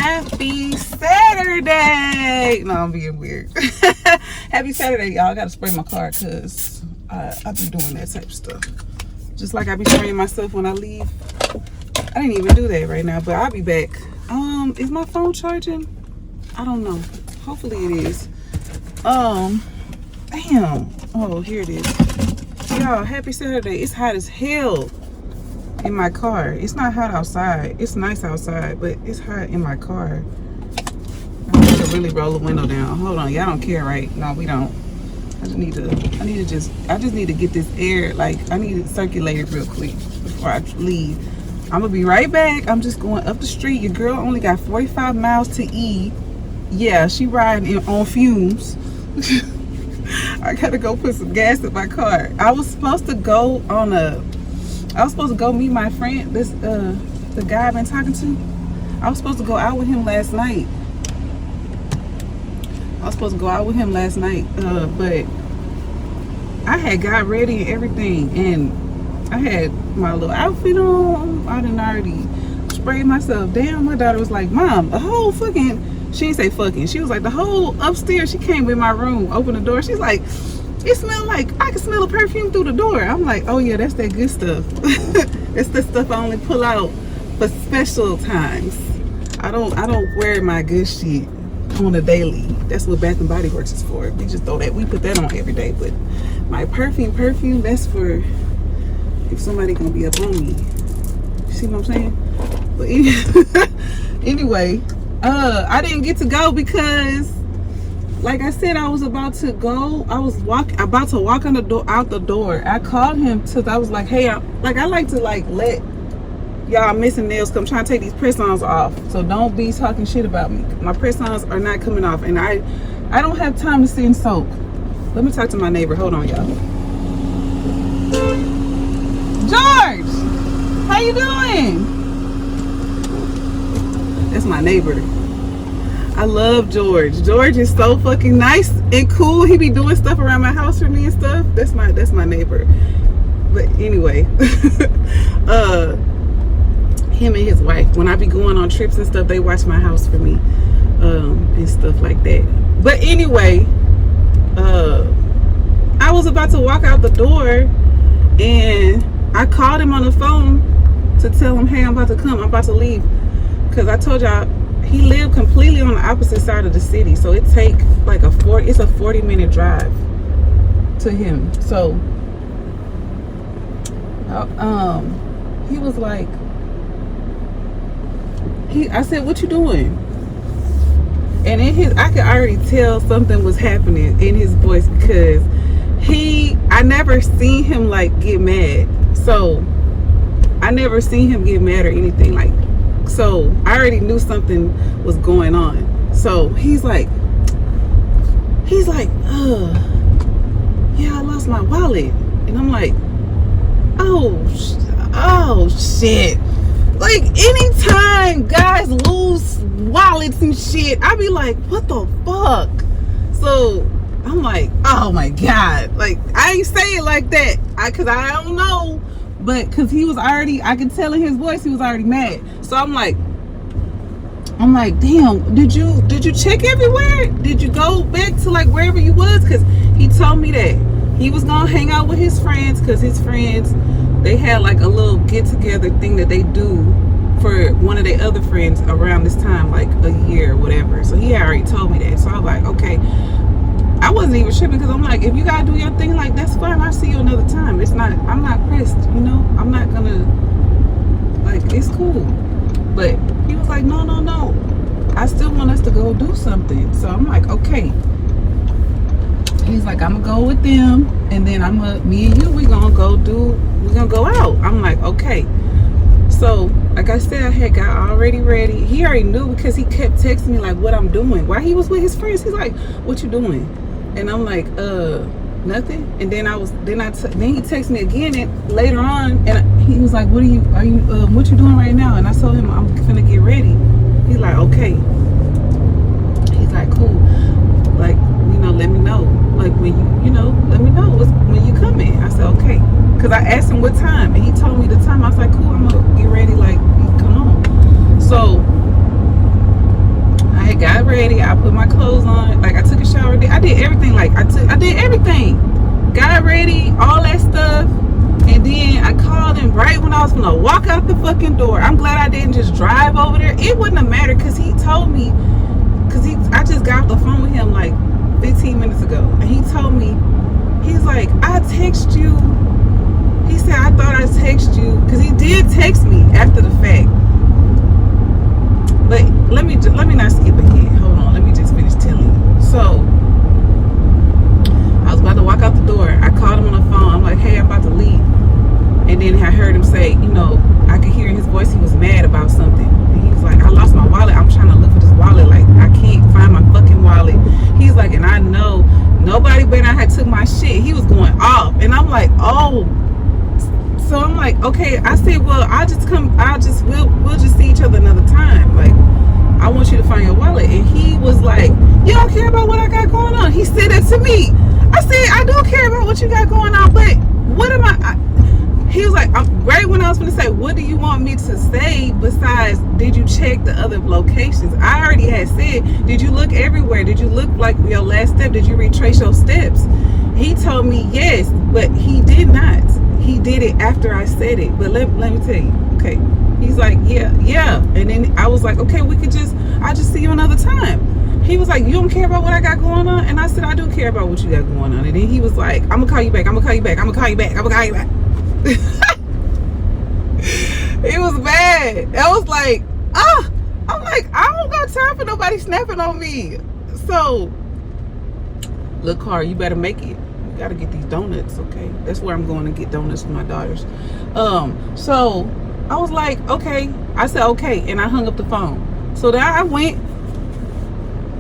Happy Saturday. No, I'm being weird. Happy Saturday, y'all. I gotta spray my car because I be doing that type of stuff. Just like I be spraying myself when I leave. I didn't even do that right now, but I'll be back. Is my phone charging? I don't know. Hopefully it is. Damn. Oh, here it is. Y'all, happy Saturday. It's hot as hell in my car. It's not hot outside. It's nice outside, but it's hot in my car. I need to really roll the window down. Hold on, y'all don't care, right? No, we don't. I just need to get this air, like, I need it circulated real quick before I leave. I'm gonna be right back. I'm just going up the street. Your girl only got 45 miles to E. Yeah, she riding on fumes. I gotta go put some gas in my car. I was supposed to go meet my friend, the guy I've been talking to. I was supposed to go out with him last night. But I had got ready and everything, and I had my little outfit on. I done already sprayed myself down. My daughter was like, Mom, the whole fucking, she didn't say fucking, she was like, the whole upstairs, she came in my room, opened the door, she's like, it smelled like, I can smell a perfume through the door. I'm like, oh yeah, that's that good stuff. It's the stuff I only pull out for special times. I don't wear my good shit on a daily. That's what Bath and Body Works is for. We just throw that, we put that on every day. But my perfume, that's for if somebody gonna be up on me. You see what I'm saying? But anyway, I didn't get to go because, like I said, I was about to go. I was about to walk out the door. I called him because I was like, hey, I like to like let y'all missing nails come, trying to take these press-ons off. So don't be talking shit about me. My press-ons are not coming off, and I don't have time to sit and soak. Let me talk to my neighbor. Hold on, y'all. George, how you doing? That's my neighbor. I love George. George is so fucking nice and cool. He be doing stuff around my house for me and stuff. That's my neighbor. But anyway, him and his wife, when I be going on trips and stuff, they watch my house for me, and stuff like that. But anyway, I was about to walk out the door, and I called him on the phone to tell him, hey, I'm about to come, I'm about to leave. Because I told y'all, he lived completely on the opposite side of the city. So it take like it's a 40-minute drive to him. So, he was like, I said, what you doing? And I could already tell something was happening in his voice because I never seen him like get mad. So I never seen him get mad or anything like. So I already knew something was going on. So he's like, yeah, I lost my wallet. And I'm like, oh shit. Like, anytime guys lose wallets and shit, I be like, what the fuck? So I'm like, oh my God. Like, I ain't say it like that. Cause I don't know. But cause he was already, I could tell in his voice he was already mad. So I'm like, damn, did you check everywhere? Did you go back to like wherever you was? Cause he told me that he was gonna hang out with his friends, cause his friends, they had like a little get together thing that they do for one of their other friends around this time, like a year or whatever. So he had already told me that. So I was like, okay. I wasn't even tripping because I'm like, if you gotta do your thing, like, that's fine. I'll see you another time. It's not, I'm not pressed, you know? I'm not gonna, like, it's cool. But he was like, no. I still want us to go do something. So I'm like, okay. He's like, I'm gonna go with them, and then me and you, we're gonna go out. I'm like, okay. So, like I said, I had got already ready. He already knew because he kept texting me like what I'm doing. While he was with his friends, he's like, what you doing? And I'm like, nothing. And then then he texted me again and later on, and he was like, what you doing right now? And I told him I'm finna get ready. He's like, okay. He's like, cool. Like, let me know. Like, when let me know when you come in. I said, okay. Because I asked him what time, and he told me the time. I was like, cool, I'm gonna get ready, like, come on. So fucking door. I'm glad I didn't just drive over there. It wouldn't have mattered because he told me, I just got off the phone with him like 15 minutes ago. And he told me, he's like, I text you. He said, I thought I text you. Because he did text me after the fact. But let me not skip ahead. Hold on. Let me just finish telling you. So, I was about to walk out the door. I called him on the phone. I'm like, hey, I'm about to leave. And then I heard him say, you know, I could hear in his voice he was mad about something. And he was like, I lost my wallet. I'm trying to look for this wallet. Like, I can't find my fucking wallet. He's like, and I know nobody but I had took my shit. He was going off. And I'm like, oh. So I'm like, okay. I said, well, we'll just see each other another time. Like, I want you to find your wallet. And he was like, you don't care about what I got going on. He said that to me. I said, I do care about what you got going on, but what am I he was like, right when I was going to say, what do you want me to say besides, did you check the other locations? I already had said, did you look everywhere? Did you look like your last step? Did you retrace your steps? He told me yes, but he did not. He did it after I said it. But let me tell you, okay. He's like, yeah. And then I was like, okay, I'll just see you another time. He was like, you don't care about what I got going on? And I said, I do care about what you got going on. And then he was like, I'm going to call you back. It was bad. I was like, I'm like, I don't got time for nobody snapping on me. So, look, Car, you better make it. You got to get these donuts, okay? That's where I'm going to get donuts for my daughters. So, I was like, okay. I said, okay. And I hung up the phone. So then I went.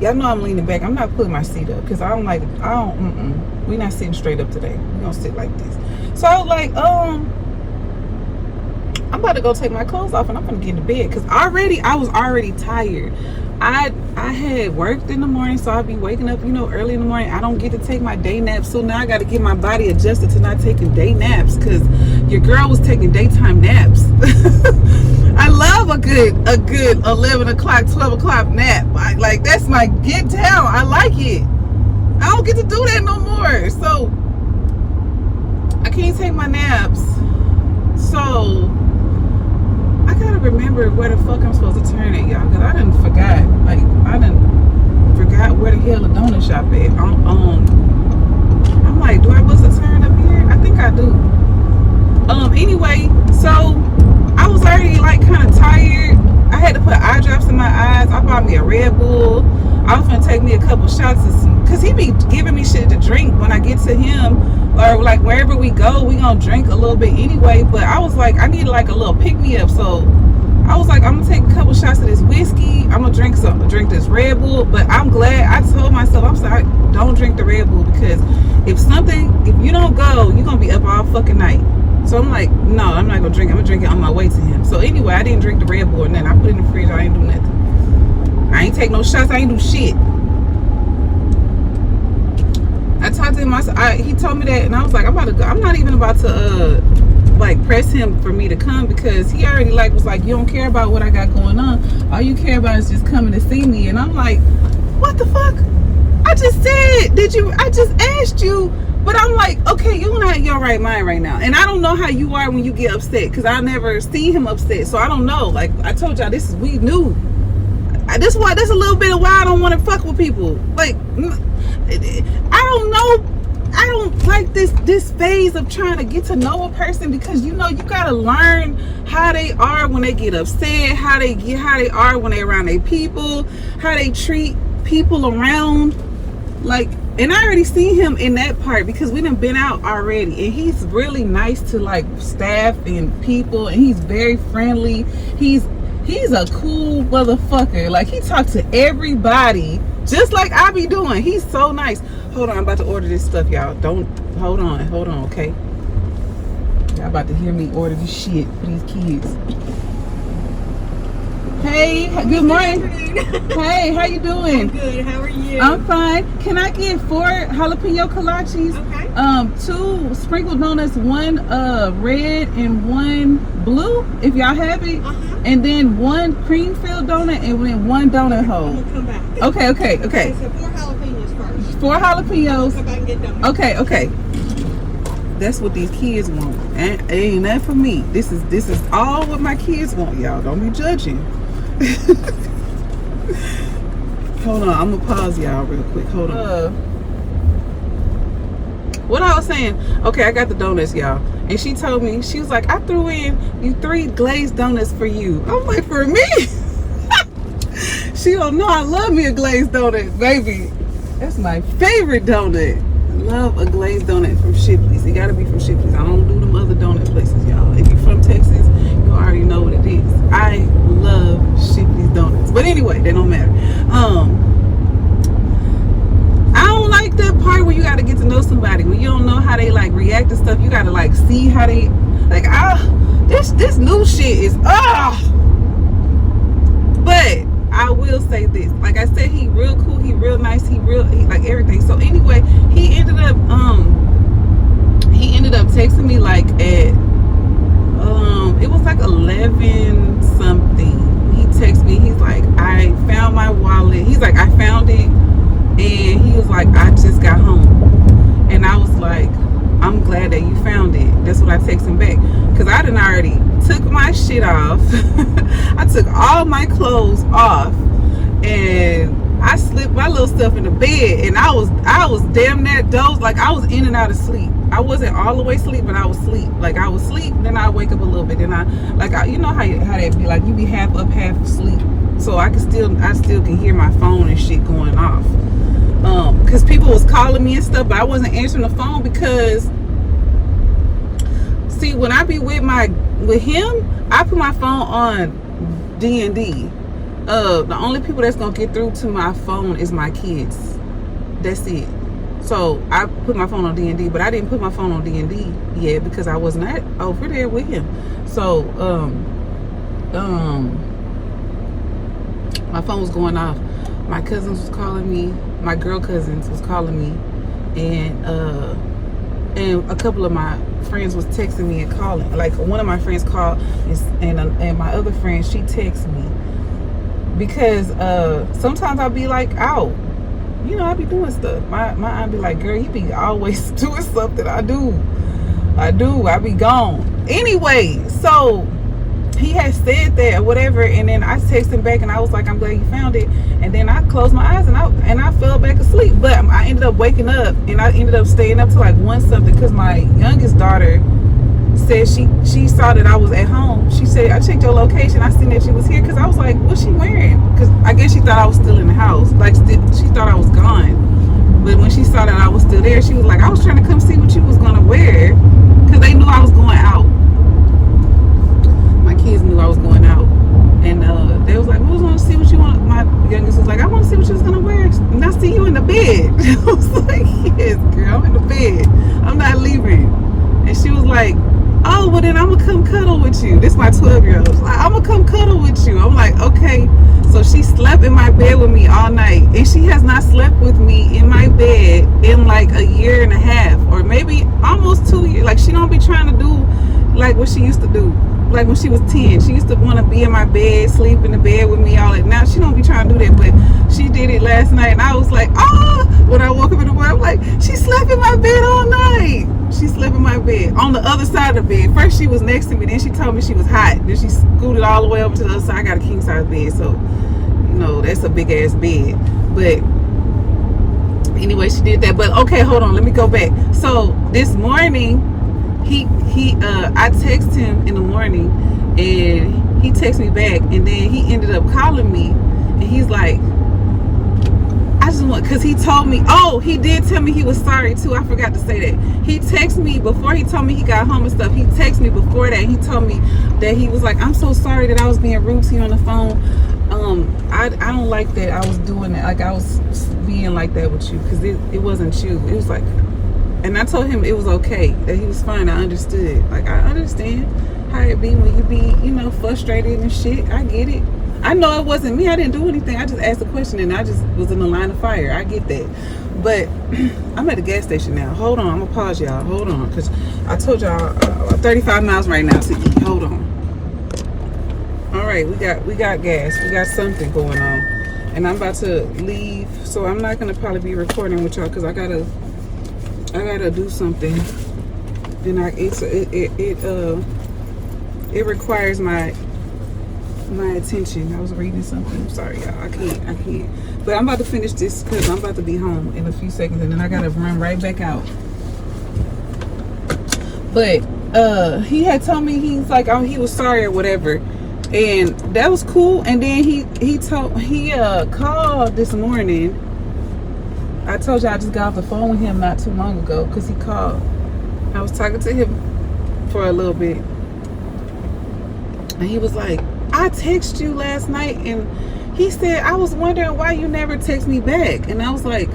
Y'all know I'm leaning back. I'm not putting my seat up because we're not sitting straight up today. We're going to sit like this. So I was like, I'm about to go take my clothes off and I'm going to get into bed because I was already tired. I had worked in the morning, so I'd be waking up, early in the morning. I don't get to take my day naps, so now I got to get my body adjusted to not taking day naps because your girl was taking daytime naps. I love a good 11 o'clock, 12 o'clock nap. Like that's my get down. I like it. I don't get to do that no more, so I can't take my naps. So I gotta remember where the fuck I'm supposed to turn at, y'all, because I done forgot. Forgot where the hell the donut shop at. I'm like, do I supposed to turn up here? I think I do. Anyway, so I was already kind of tired. I had to put eye drops in my eyes. I bought me a Red Bull. I was gonna take me a couple shots because he be giving me shit to drink when I get to him, or wherever we go, we gonna drink a little bit anyway. But I was like, I need a little pick me up, so I was like, I'm gonna take a couple shots of this whiskey. I'm gonna drink this Red Bull. But I'm glad I told myself, I'm sorry, don't drink the Red Bull because if you don't go, you're gonna be up all fucking night. So I'm like, no, I'm not gonna drink it. I'm gonna drink it on my way to him. So anyway, I didn't drink the Red Bull and then I put it in the fridge. I ain't do nothing. I ain't take no shots. I ain't do shit. I talked to him. He told me that, and I was like, I'm about to go. I'm not even about to press him for me to come because he already was like, you don't care about what I got going on. All you care about is just coming to see me. And I'm like, what the fuck? I just said, I just asked you. But I'm like, okay, you're not in your right mind right now. And I don't know how you are when you get upset because I never seen him upset. So I don't know. Like I told y'all, we new. That's a little bit of why I don't want to fuck with people. Like, I don't know. I don't like this phase of trying to get to know a person because you gotta learn how they are when they get upset, how they are when they around their people, how they treat people around. And I already seen him in that part because we done been out already, and he's really nice to staff and people, and he's very friendly. He's a cool motherfucker. He talks to everybody just like I be doing. He's so nice. Hold on, I'm about to order this stuff, y'all. Hold on, okay? Y'all about to hear me order this shit for these kids. Hey, good morning. Hey, how you doing? I'm good. How are you? I'm fine. Can I get 4 jalapeno kolaches? Okay. 2 sprinkled donuts, 1 red and 1 blue, if y'all have it. And then 1 cream filled donut and then 1 donut hole. I'm gonna come back. Okay. So 4 jalapenos first. 4 jalapenos. Come back and get donuts. Okay. that's what these kids want. And it ain't nothing for me. This is all what my kids want, y'all. Don't be judging. Hold on, I'm gonna pause y'all real quick. Hold on. What I was saying, okay, I got the donuts, y'all. And she told me, she was like, I threw in you 3 glazed donuts for you. I'm like, for me? She don't know I love me a glazed donut, baby. That's my favorite donut. I love a glazed donut from Shipley's. It gotta be from Shipley's. I don't do them other donut places, y'all. If you're from Texas, you already know what it is. I love Shipley's donuts. But anyway, they don't matter. I don't like that part where you gotta get to know somebody. When you don't know how they like react to stuff, you gotta like see how they like. This new shit is But I will say this. Like I said, he real cool. He real nice. He like everything. So anyway, he ended up texting me like at it was like 11 something. He texted me. He's like, I found my wallet. He's like, I found it. And he was like, I just got home. And I was like, I'm glad that you found it. That's what I texted him back. Because I done already took my shit off. I took all my clothes off. And I slipped my little stuff in the bed. And I was damn near dozed. Like I was in and out of sleep. I wasn't all the way asleep, but I was asleep. Like I was asleep, then I wake up a little bit. Then you know how that be. Like you be half up, half asleep. So I still can hear my phone and shit going off. Because people was calling me and stuff, but I wasn't answering the phone because see, when I be with him, I put my phone on D&D. The only people that's gonna get through to my phone is my kids. That's it. So I put my phone on D&D, but I didn't put my phone on D&D yet because I was not over there with him. So my phone was going off. My cousins was calling me. My girl cousins was calling me, and a couple of my friends was texting me and calling. Like one of my friends called, and my other friend, she texts me because sometimes I'll be like out. You know, I be doing stuff. My aunt be like, girl, you be always doing something. I do. I be gone. Anyway, so he had said that or whatever, and then I texted him back and I was like, I'm glad you found it. And then I closed my eyes and I fell back asleep. But I ended up waking up and I ended up staying up to like 1 something because my youngest daughter said she saw that I was at home. She said, I checked your location. I seen that you was here because I was like, what's she wearing? Because I guess she thought I was still in the house. Like she thought I was gone. But when she saw that I was still there, she was like, I was trying to come see what you was going to wear because they knew I was going out. Kids knew I was going out, and they was like, we was going to see what you want. My youngest was like, I want to see what you was going to wear, and I see you in the bed. I was like, yes girl, I'm in the bed, I'm not leaving. And she was like, oh well then I'm gonna come cuddle with you. This is my 12-year-old. Like, I'm gonna come cuddle with you. I'm like, okay. So she slept in my bed with me all night, and she has not slept with me in my bed in like a year and a half, or maybe almost 2 years. Like she don't be trying to do like what she used to do. Like when she was 10, she used to want to be in my bed, sleep in the bed with me all that. Now she don't be trying to do that, but she did it last night, and I was like, when I woke up in the morning, I'm like, she slept in my bed all night. She slept in my bed on the other side of the bed. First she was next to me, then she told me she was hot. Then she scooted all the way over to the other side. I got a king size bed, so you know that's a big ass bed. But anyway, she did that. But okay, hold on, let me go back. So this morning, I texted him in the morning, and he texted me back, and then he ended up calling me, and he's like, because he told me, he did tell me he was sorry too. I forgot to say that. He texted me before he told me he got home and stuff. He texted me before that. He told me that he was like, I'm so sorry that I was being rude to you on the phone. I don't like that I was doing that. Like I was being like that with you, because it wasn't you. It was like, and I told him it was okay, that he was fine. I understood. Like I understand how it be when you be, frustrated and shit. I get it. I know it wasn't me. I didn't do anything. I just asked a question and I just was in the line of fire. I get that. But I'm at the gas station now. Hold on. I'm going to pause y'all. Hold on. Because I told y'all 35 miles right now to eat. Hold on. All right. We got gas. We got something going on. And I'm about to leave. So I'm not going to probably be recording with y'all because I gotta do something. and it requires my attention. I was reading something. I'm sorry, y'all. I can't. But I'm about to finish this because I'm about to be home in a few seconds, and then I gotta run right back out. But he had told me, he's like, oh, he was sorry or whatever, and that was cool. And then he called this morning. I told you I just got off the phone with him not too long ago because he called. I was talking to him for a little bit, and he was like, I texted you last night, and he said, I was wondering why you never text me back. And I was like,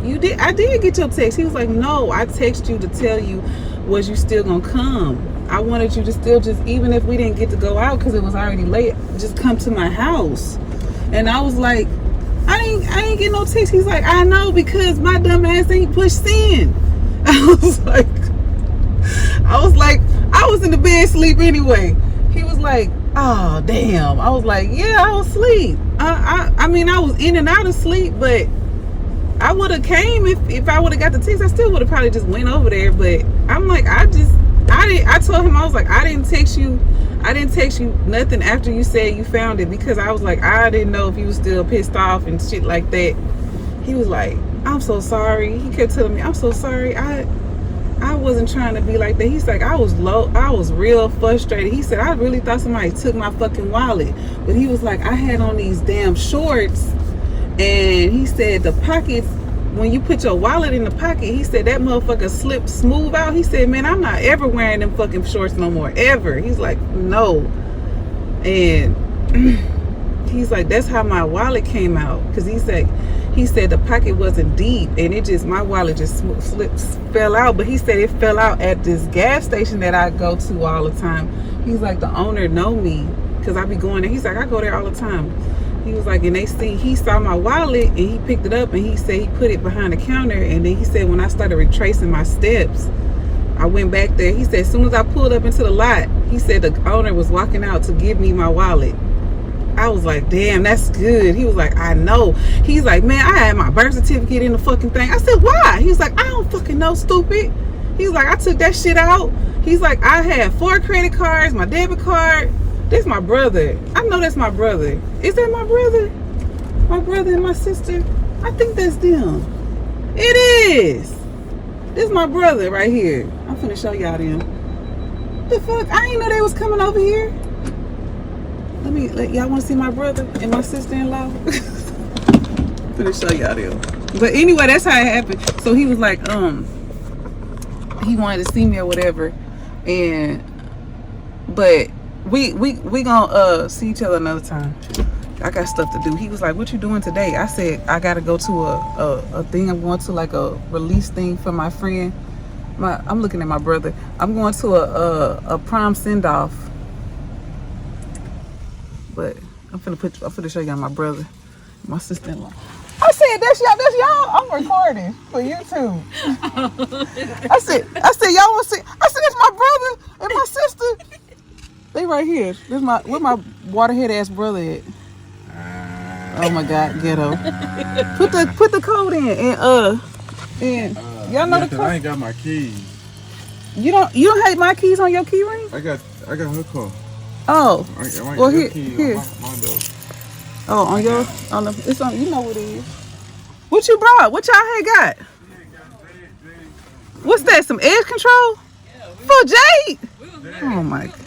you did? I did get your text. He was like, no, I texted you to tell you, was you still gonna come? I wanted you to still just, even if we didn't get to go out because it was already late, just come to my house. And I was like, I ain't get no text. He's like, I know, because my dumb ass ain't pushed send. I was like, I was in the bed asleep anyway. He was like, oh damn. I was like, yeah, I was asleep. I mean, I was in and out of sleep, but I would have came if I would have got the text. I still would have probably just went over there. But I'm like, I told him, I was like, I didn't text you nothing after you said you found it, because I was like, I didn't know if you was still pissed off and shit like that. He was like, I'm so sorry. He kept telling me, I'm so sorry. I wasn't trying to be like that. He's like, I was real frustrated. He said, I really thought somebody took my fucking wallet. But he was like, I had on these damn shorts, and he said the pockets, when you put your wallet in the pocket, he said that motherfucker slipped smooth out. He said, man, I'm not ever wearing them fucking shorts no more, ever. He's like, no. And he's like, that's how my wallet came out, because he said the pocket wasn't deep, and it just, my wallet just fell out. But he said it fell out at this gas station that I go to all the time. He's like, the owner know me because I be going there. He's like, I go there all the time. He was like, and he saw my wallet, and he picked it up, and he said he put it behind the counter. And then he said, when I started retracing my steps, I went back there. He said, as soon as I pulled up into the lot, he said the owner was walking out to give me my wallet. I was like, damn, that's good. He was like, I know. He's like, man, I had my birth certificate in the fucking thing. I said, why? He was like, I don't fucking know, stupid. He's like, I took that shit out. He's like, I had 4 credit cards, my debit card. That's my brother. I know that's my brother. Is that my brother? My brother and my sister? I think that's them. It is. This is my brother right here. I'm finna show y'all them. The fuck? I ain't know they was coming over here. Y'all want to see my brother and my sister-in-law? I'm finna show y'all them. But anyway, that's how it happened. So he was like, he wanted to see me or whatever, but we gonna see each other another time. I got stuff to do. He was like, what you doing today? I said, I gotta go to a thing. I'm going to like a release thing for my friend. I'm looking at my brother. I'm going to a prom send-off. But I'm finna show y'all my brother, my sister-in-law. I said, that's y'all. I'm recording for YouTube. I said, y'all want to see? I said, that's my brother and my sister. They right here. Where my waterhead ass brother at? Oh my God, ghetto. Put the code in, and y'all know the code. I ain't got my keys. You don't have my keys on your key ring? I got her car. Oh, well here. My door. Oh, on your, it's on, you know what it is. What you brought? What y'all had got? What's that, some edge control? For Jade? Oh my God.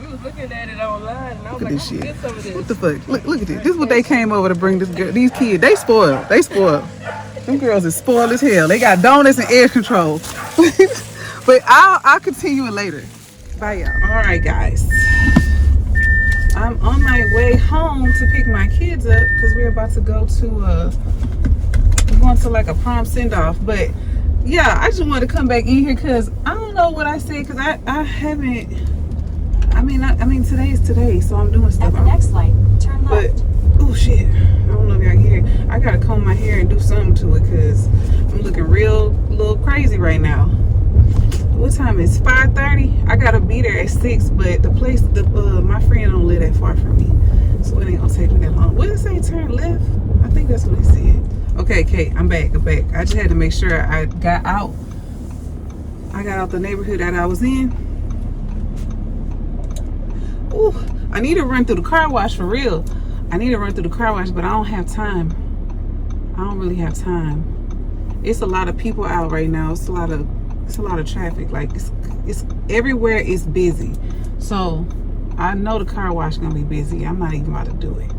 We was looking at it online, and I was Look at like, this I'm shit. gonna get some of this. What the fuck? Look at this. This is what they came over to bring this girl, these kids. They spoiled. Them girls is spoiled as hell. They got donuts and edge control. But I'll continue it later. Bye, y'all. All right, guys. I'm on my way home to pick my kids up because we're about to go to we're going to like a prom send-off. But yeah, I just wanted to come back in here because I don't know what I said, because I haven't. I mean today is today, so I'm doing stuff. At the next light, turn left. But oh shit, I don't know if y'all can hear. I gotta comb my hair and do something to it because I'm looking little crazy right now. What time is 5:30? I gotta be there at 6, but the place, my friend don't live that far from me, so it ain't gonna take me that long. What did it say? Turn left? I think that's what it said. Okay, Kate, I'm back. I just had to make sure I got out I got out the neighborhood that I was in. Ooh, I need to run through the car wash for real. I need to run through the car wash, but I don't have time. I don't really have time. It's a lot of people out right now. It's a lot of traffic. Like it's everywhere is busy. So I know the car wash gonna be busy. I'm not even about to do it.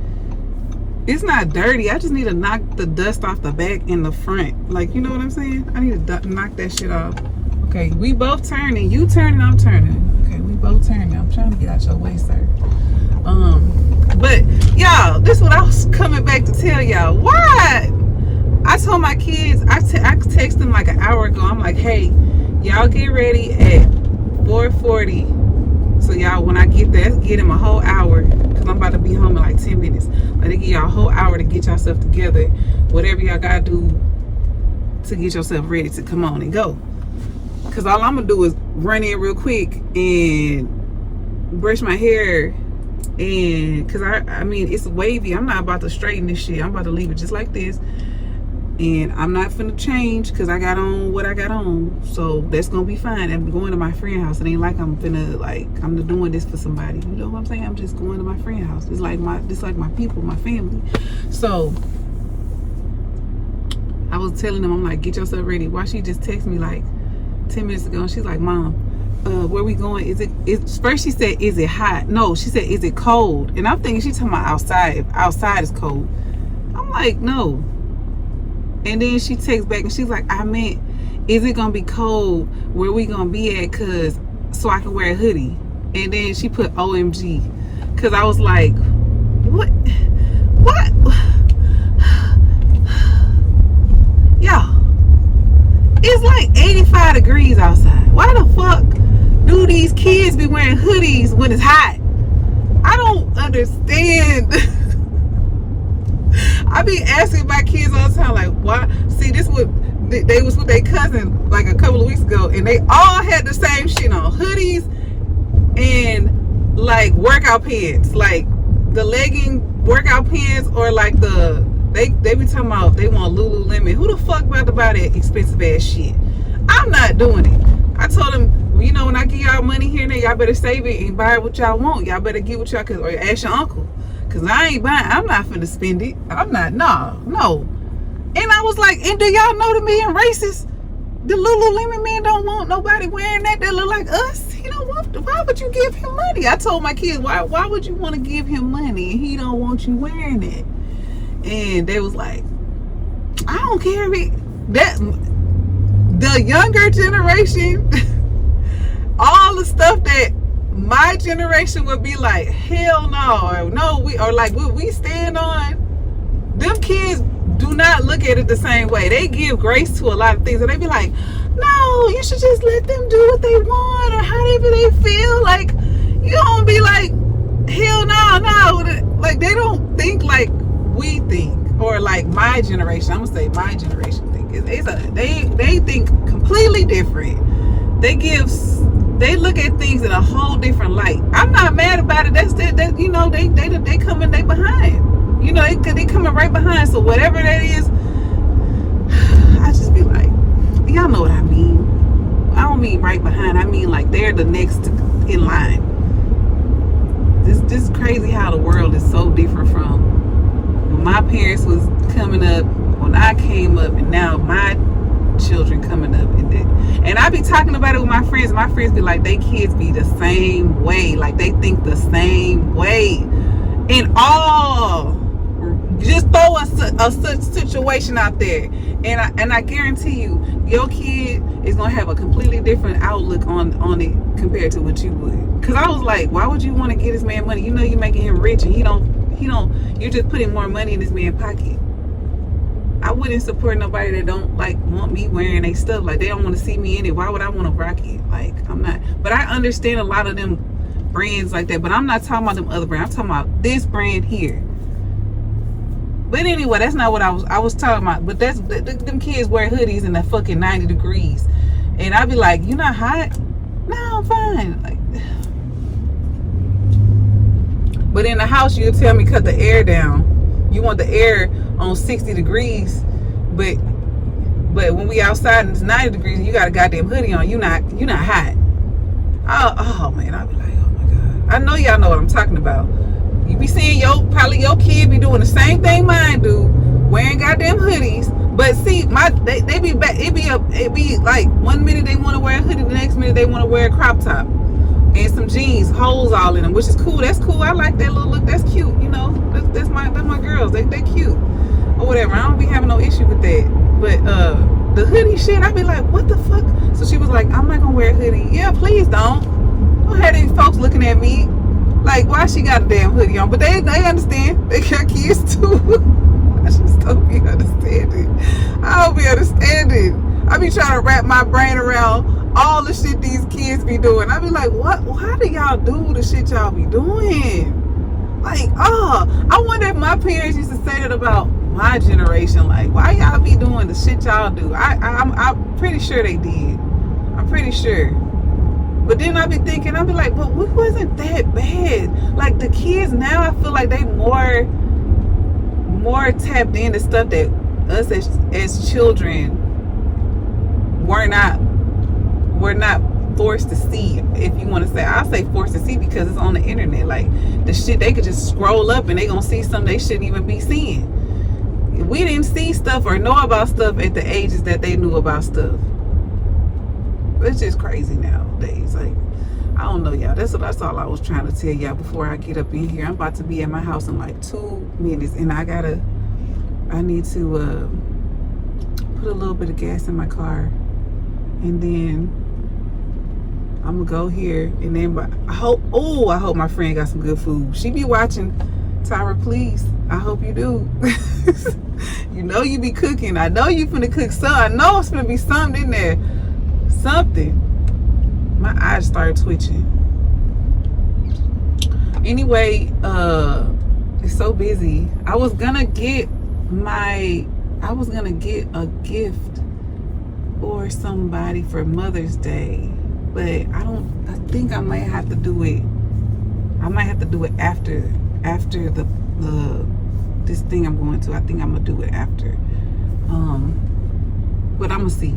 It's not dirty. I just need to knock the dust off the back and the front. Like, you know what I'm saying? I need to knock that shit off. Okay, we both turning. You turning, I'm turning. Okay, we both turning. I'm trying to get out your way, sir. But y'all, this is what I was coming back to tell y'all. Why? I told my kids, I texted them like an hour ago. I'm like, hey, y'all get ready at 4:40. So y'all, when I get there, get them a whole hour, because I'm about to be home in like 10 minutes. Like, they give y'all a whole hour to get yourself together. Whatever y'all gotta do to get yourself ready to come on and go. Because all I'm gonna do is run in real quick and brush my hair. And because I mean, it's wavy. I'm not about to straighten this shit. I'm about to leave it just like this. And I'm not finna change because I got on what I got on. So that's gonna be fine. I'm going to my friend's house. It ain't like I'm finna, like, I'm doing this for somebody. You know what I'm saying? I'm just going to my friend's house. It's like my people, my family. So I was telling them, I'm like, get yourself ready. Why she just texted me like 10 minutes ago, and she's like, Mom, where we going? First she said, is it hot? No, she said, is it cold? And I'm thinking she's talking about outside. If outside is cold. I'm like, no. And then she texts back and she's like, I meant, is it gonna be cold where we gonna be at, cause so I can wear a hoodie? And then she put OMG, cause I was like, what? Y'all, it's like 85 degrees outside. Why the fuck do these kids be wearing hoodies when it's hot? I don't understand. I be asking my kids all the time, like, why? See, this was, they was with their cousin like a couple of weeks ago, and they all had the same shit on, hoodies and like workout pants, like the legging workout pants, or like they be talking about they want Lululemon. Who the fuck about to buy that expensive ass shit? I'm not doing it. I told them, you know, when I give y'all money here and there, y'all better save it and buy what y'all want. Y'all better get what y'all, or ask your uncle. Cause I ain't buying, I'm not finna spend it. I'm not, no. And I was like, and do y'all know the being racist? The Lululemon man don't want nobody wearing that look like us. He don't want, why would you give him money? I told my kids, why would you want to give him money and he don't want you wearing it? And they was like, I don't care if the younger generation, all the stuff that my generation would be like, hell no, what we stand on, them kids do not look at it the same way. They give grace to a lot of things, and they be like, no, you should just let them do what they want or however they feel. Like, you don't be like, hell no. Like, they don't think like we think, or like my generation. I'm gonna say my generation think. They think completely different. They look at things in a whole different light. I'm not mad about it. That you know, they coming, they behind. You know, they coming right behind. So whatever that is, I just be like, y'all know what I mean. I don't mean right behind. I mean like they're the next in line. This is crazy how the world is so different from when my parents was coming up, when I came up, and now my children coming up. And I be talking about it with my friends. My friends be like, they kids be the same way. Like, they think the same way. And all, just throw a such situation out there. And I guarantee you, your kid is going to have a completely different outlook on it compared to what you would. Because I was like, why would you want to give this man money? You know you're making him rich, and you're just putting more money in this man's pocket. I wouldn't support nobody that don't like want me wearing their stuff. Like, they don't want to see me in it. Why would I want to rock it? Like, I'm not. But I understand a lot of them brands like that. But I'm not talking about them other brands. I'm talking about this brand here. But anyway, that's not what I was talking about. But that's them kids wear hoodies in the fucking 90 degrees, and I be like, you not hot? No, I'm fine. Like, but in the house, you'll tell me cut the air down. You want the air on 60 degrees, but But when we outside and it's 90 degrees and you got a goddamn hoodie on, you not hot. Oh man, I'll be like, oh my God. I know y'all know what I'm talking about. You be seeing probably your kid be doing the same thing mine do, wearing goddamn hoodies. But see, they be back. It be like 1 minute they want to wear a hoodie, the next minute they want to wear a crop top and some jeans, holes all in them, which is cool. That's cool. I like that little look. That's cute. You know, that's my girls. They cute or whatever. I don't be having no issue with that. But the hoodie shit, I be like, what the fuck? So she was like, I'm not gonna wear a hoodie. Yeah, please don't. Don't have these folks looking at me like, why she got a damn hoodie on? But they understand. They got kids too. I just don't be understanding. I don't be understanding. I be trying to wrap my brain around all the shit these kids be doing. I be like, what? How do y'all do the shit y'all be doing? Like, I wonder if my parents used to say that about my generation. Like, why y'all be doing the shit y'all do? I'm pretty sure they did. I'm pretty sure. But then I be thinking, I be like, but we wasn't that bad. Like, the kids now, I feel like they more tapped into stuff that us as children were not forced to see. If you want to say, I'll say forced to see because it's on the internet. Like, the shit, they could just scroll up and they gonna see something they shouldn't even be seeing. We didn't see stuff or know about stuff at the ages that they knew about stuff. It's just crazy nowadays. Like, I don't know, y'all. That's all I was trying to tell y'all before I get up in here. I'm about to be at my house in like 2 minutes, and I need to put a little bit of gas in my car, and then I'm gonna go here, and then I hope my friend got some good food. She be watching. Tyra, please. I hope you do. You know you be cooking. I know you finna cook some. I know it's finna be something in there. Something. My eyes started twitching. Anyway, it's so busy. I was gonna get a gift for somebody for Mother's Day, but I think I might have to do it. I might have to do it after this thing I'm going to. I think I'm gonna do it after. But I'm gonna see.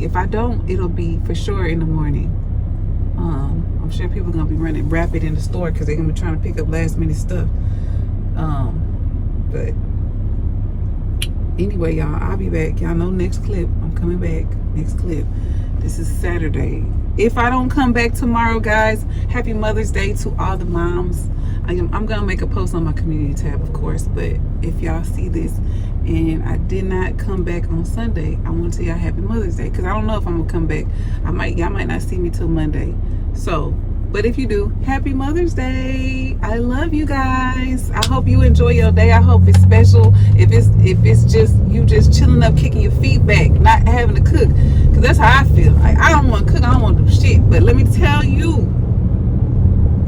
If I don't, it'll be for sure in the morning. I'm sure people are gonna be running rapid in the store because they're gonna be trying to pick up last minute stuff. But anyway, y'all, I'll be back. Y'all know next clip. I'm coming back. Next clip. This is Saturday. If I don't come back tomorrow, guys, happy Mother's Day to all the moms. I'm gonna make a post on my community tab, of course, but if y'all see this and I did not come back on Sunday, I want to tell y'all happy Mother's Day, because I don't know if I'm gonna come back. Y'all might not see me till Monday. So, but if you do, happy Mother's Day. I love you guys. I hope you enjoy your day. I hope it's special. If it's just you just chilling up, kicking your feet back, not having to cook, because that's how I feel. Like, I don't want to cook. I don't want to do shit. But let me tell you,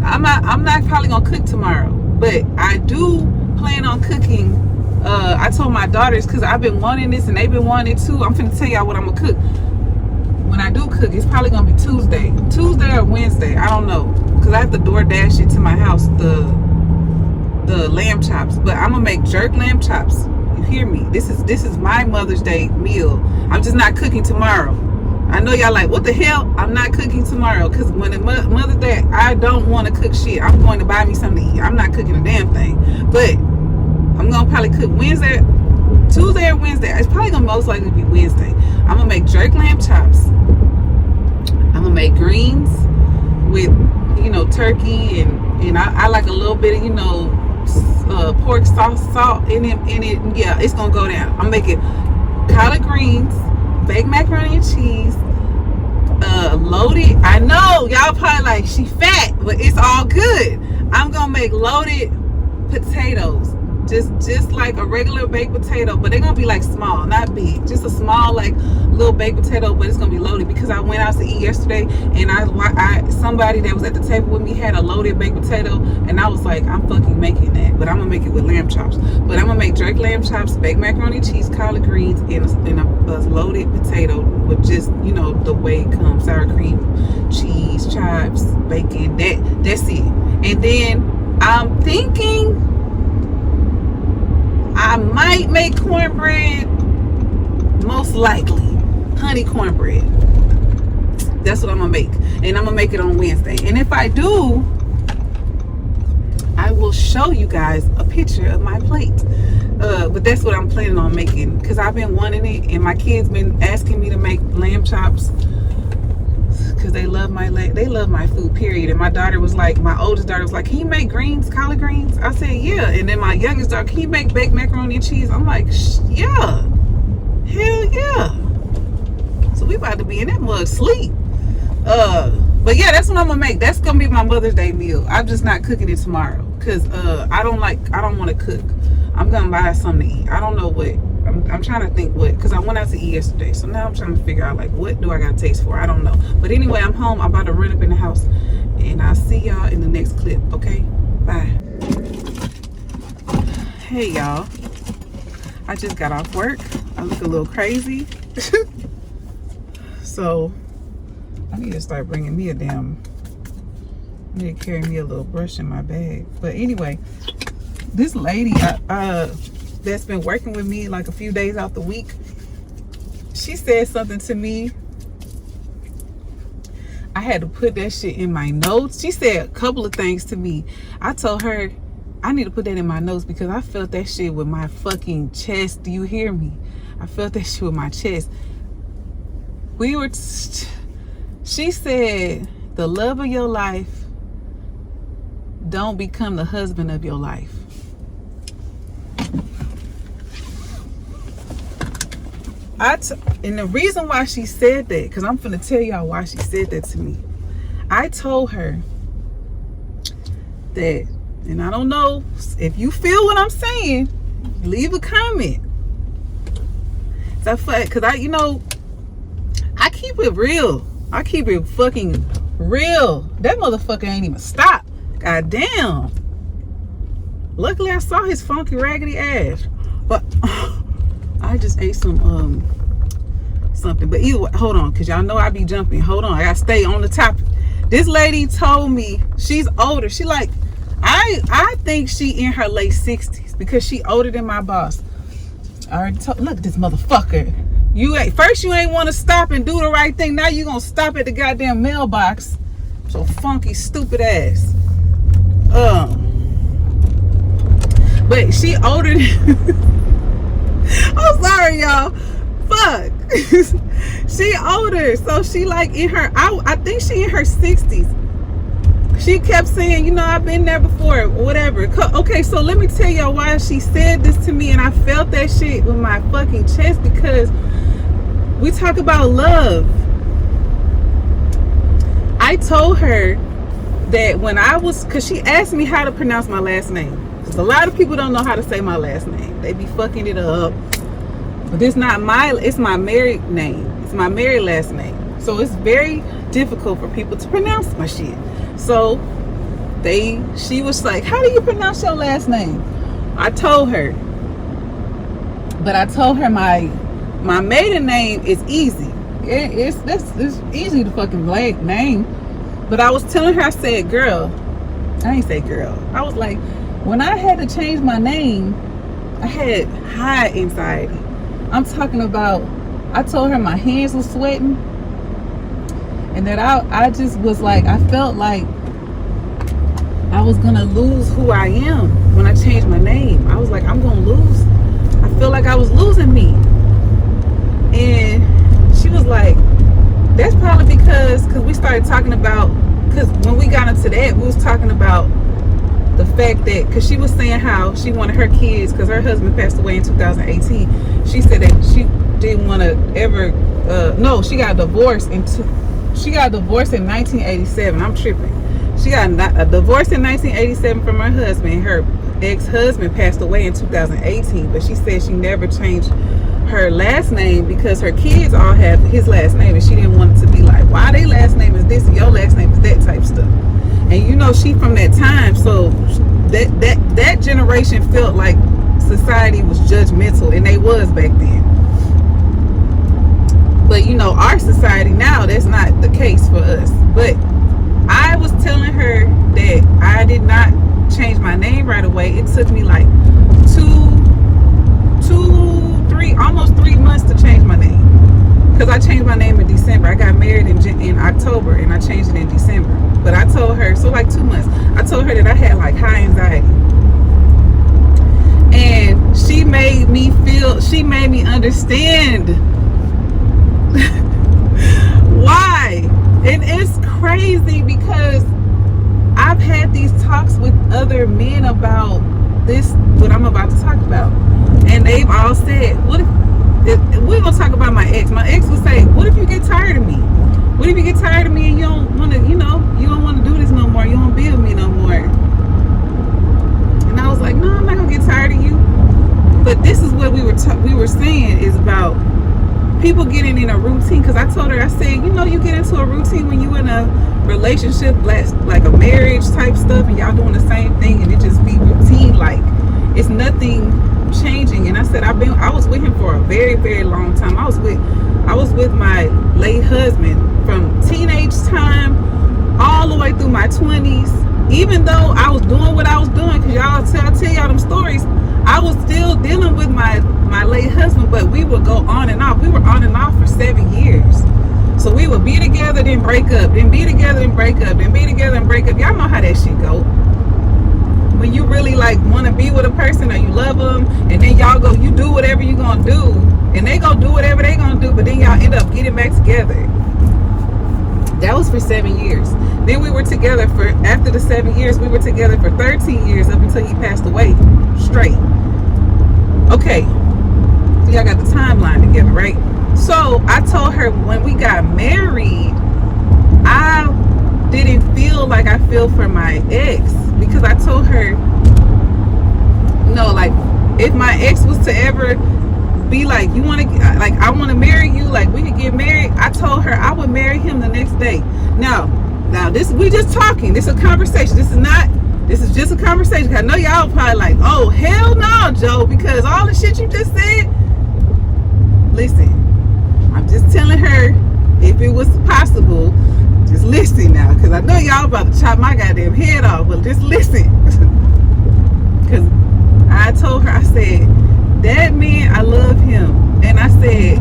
I'm not probably gonna cook tomorrow, but I do plan on cooking. I told my daughters, because I've been wanting this and they've been wanting it too. I'm finna tell y'all what I'm gonna cook. When I do cook, it's probably gonna be Tuesday or Wednesday. I don't know, because I have to DoorDash it to my house, the lamb chops. But I'm gonna make jerk lamb chops. You hear me? This is my Mother's Day meal. I'm just not cooking tomorrow. I know y'all like, what the hell? I'm not cooking tomorrow, because when it's Mother's Day, I don't want to cook shit. I'm going to buy me something to eat. I'm not cooking a damn thing. But I'm going to probably cook Tuesday or Wednesday. It's probably going to most likely be Wednesday. I'm going to make jerk lamb chops. I'm going to make greens with, turkey, and I like a little bit of, pork sauce, salt in it. Yeah, it's going to go down. I'm making collard greens, baked macaroni and cheese, loaded. I know y'all probably like, she fat, but it's all good. I'm gonna make loaded potatoes, just like a regular baked potato, but they're gonna be like small, not big, just a small like little baked potato, but it's gonna be loaded because I went out to eat yesterday and somebody that was at the table with me had a loaded baked potato, and I was like, I'm fucking making that, but I'm gonna make it with lamb chops. But I'm gonna make jerk lamb chops, baked macaroni and cheese, collard greens, and a loaded potato with just the way it comes: sour cream, cheese, chives, bacon. That's it. And then I'm thinking I might make cornbread, most likely honey cornbread. That's what I'm gonna make, and I'm gonna make it on Wednesday. And if I do, I will show you guys a picture of my plate. But that's what I'm planning on making, because I've been wanting it, and my kids been asking me to make lamb chops because they love my food, period. And my oldest daughter was like, can you make greens, collard greens? I said, yeah. And then my youngest daughter, can you make baked macaroni and cheese? I'm like, yeah, hell yeah. So we about to be in that mug sleep. But yeah, that's what I'm gonna make. That's gonna be my Mother's Day meal. I'm just not cooking it tomorrow because I don't want to cook. I'm gonna buy something to eat. I don't know what. I'm trying to think what, because I went out to eat yesterday. So now I'm trying to figure out like what do I got to taste for. I don't know. But anyway, I'm home. I'm about to run up in the house, and I'll see y'all in the next clip. Okay, bye. Hey y'all, I just got off work. I look a little crazy. So I need to start bringing me I need to carry me a little brush in my bag. But anyway, this lady that's been working with me like a few days out the week, she said something to me. I had to put that shit in my notes. She said a couple of things to me. I told her I need to put that in my notes because I felt that shit with my fucking chest. Do you hear me? I felt that shit with my chest. She said, the love of your life don't become the husband of your life. And the reason why she said that, because I'm finna tell y'all why she said that to me. I told her that, and I don't know if you feel what I'm saying, leave a comment. So, because I keep it real. I keep it fucking real. That motherfucker ain't even stop. God damn. Luckily I saw his funky raggedy ass. But I just ate some something. But either way, hold on, because y'all know I be jumping. Hold on, I gotta stay on the topic. This lady told me she's older. She like, I think she in her late 60s because she older than my boss. I already told, look at this motherfucker. You ain't want to stop and do the right thing. Now you gonna stop at the goddamn mailbox. So funky, stupid ass. But she older than I'm sorry, y'all. Fuck. She older, so she like in her. I think she in her 60s. She kept saying, I've been there before, whatever. Okay, so let me tell y'all why she said this to me, and I felt that shit with my fucking chest because we talk about love. I told her that when because she asked me how to pronounce my last name. Because a lot of people don't know how to say my last name. They be fucking it up. But it's not it's my married name. It's my married last name. So it's very difficult for people to pronounce my shit. So she was like, how do you pronounce your last name? I told her. But I told her my maiden name is easy. It's easy to fucking name. But I was telling her, I said, girl. I ain't say girl. I was like, when I had to change my name, I had high anxiety. I'm talking about, I told her my hands were sweating. And that I just was like, I felt like I was gonna lose who I am when I changed my name. I was like, I'm gonna lose. I feel like I was losing me. And she was like, that's probably because we started talking about, because when we got into that, we was talking about the fact that, because she was saying how she wanted her kids, because her husband passed away in 2018. She said that she didn't want to ever, no, she got divorced in 1987. I'm tripping. She got a divorce in 1987 from her husband. Her ex-husband passed away in 2018, but she said she never changed her last name because her kids all have his last name, and she didn't want it to be like, why their last name is this and your last name is that type stuff. And she from that time, so that generation felt like society was judgmental, and they was back then. But our society now, that's not the case for us. But I was telling her that I did not change my name right away. It took me like almost 3 months to change my name. I changed my name in December. I got married in October, and I changed it in December. But I told her, so like 2 months, I told her that I had like high anxiety. And she made me understand why. And it's crazy because I've had these talks with other men about this, what I'm about to talk about. And they've all said, what if, we're going to talk about my ex. My ex would say, what if you get tired of me? What if you get tired of me and you don't want to, you don't want to do this no more. You don't be with me no more. And I was like, no, I'm not going to get tired of you. But this is what we were saying is about people getting in a routine. Because I told her, I said, you get into a routine when you in a relationship, like a marriage type stuff, and y'all doing the same thing, and it just be routine. Like it's nothing changing. And I said, I was with him for a very, very long time. I was with my late husband from teenage time all the way through my 20s. Even though I was doing what I was doing, because I tell y'all them stories, I was still dealing with my late husband, but we would go on and off. We were on and off for 7 years. So we would be together, then break up, then be together and break up, then be together and break up. Y'all know how that shit go. When you really like want to be with a person or you love them, and then y'all go, you do whatever you gonna do, and they go do whatever they gonna do, but then y'all end up getting back together. That was for 7 years. Then we were together after the 7 years, we were together for 13 years up until he passed away. Straight. Okay. So y'all got the timeline together, right? So I told her when we got married, I didn't feel like I feel for my ex, because I told her, like if my ex was to ever be like, I want to marry you, like we could get married, I told her I would marry him the next day. Now this, we just talking. This is a conversation. This is just a conversation. I know y'all probably like, oh hell no, Joe, because all the shit you just said. Listen, I'm just telling her if it was possible. Just listen now, because I know y'all about to chop my goddamn head off, but just listen. Because I told her, I said, that man, I love him. And I said,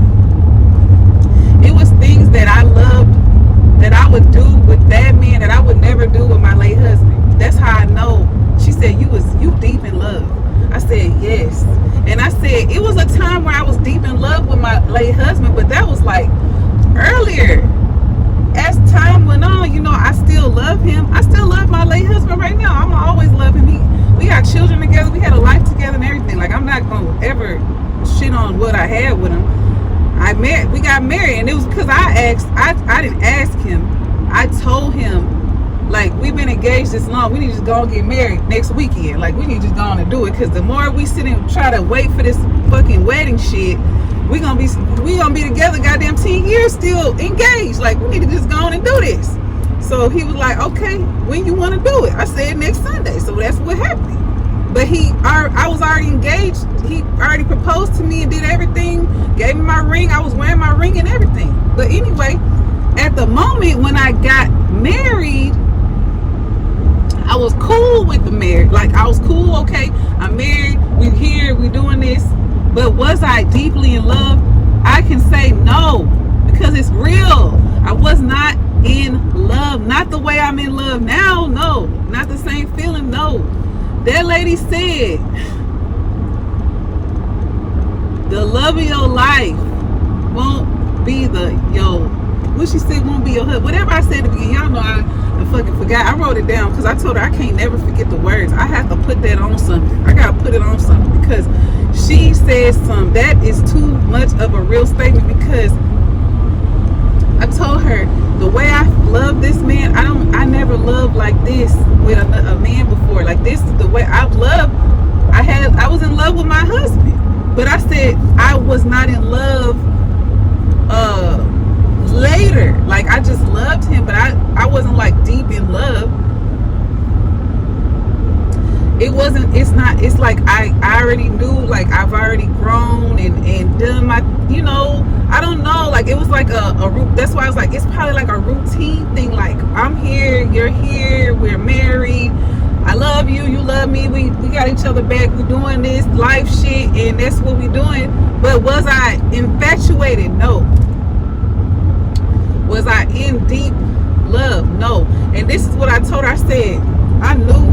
it was things that I loved that I would do with that man that I would never do with my late husband. That's how I know. She said, you deep in love. I said, yes. And I said, it was a time where I was deep in love with my late husband, but that was like earlier. As time went on, I still love him. I still love my late husband right now. I'm always love him. We got children together. We had a life together and everything. Like, I'm not going to ever shit on what I had with him. We got married, and it was because I didn't ask him. I told him, like, we've been engaged this long. We need to just go and get married next weekend. Like, we need to just go on and do it, because the more we sit and try to wait for this fucking wedding shit, we gonna be together goddamn 10 years still engaged. Like, we need to just go on and do this. So he was like, okay, when you want to do it? I said next Sunday. So that's what happened. But I was already engaged. He already proposed to me and did everything. Gave me my ring. I was wearing my ring and everything. But anyway, at the moment when I got married, I was cool with the marriage. Like, I was cool. Okay, I'm married. We're here. We're doing this. But was I deeply in love? I can say no, because it's real. I was not in love. Not the way I'm in love now. No, not the same feeling. No. That lady said, the love of your life won't be what she said, won't be your husband. Whatever I said at the beginning, y'all know I fucking forgot. I wrote it down because I told her I can't never forget the words. I have to put that on something. I gotta put it on something, because she said something that is too much of a real statement. Because I told her, the way I love this man, I never loved like this with a man before. Like, this is the way I love. I was in love with my husband, but I said I was not in love later. Like, I just loved him, but I wasn't like deep in love. It's like I already knew, like, I've already grown and done my, I don't know, like, it was like that's why I was like, it's probably like a routine thing. Like, I'm here, you're here, we're married, I love you, you love me, we got each other back, we're doing this life shit, and that's what we're doing. But was I infatuated? No. Was I in deep love? No. And this is what I told her. I said, I know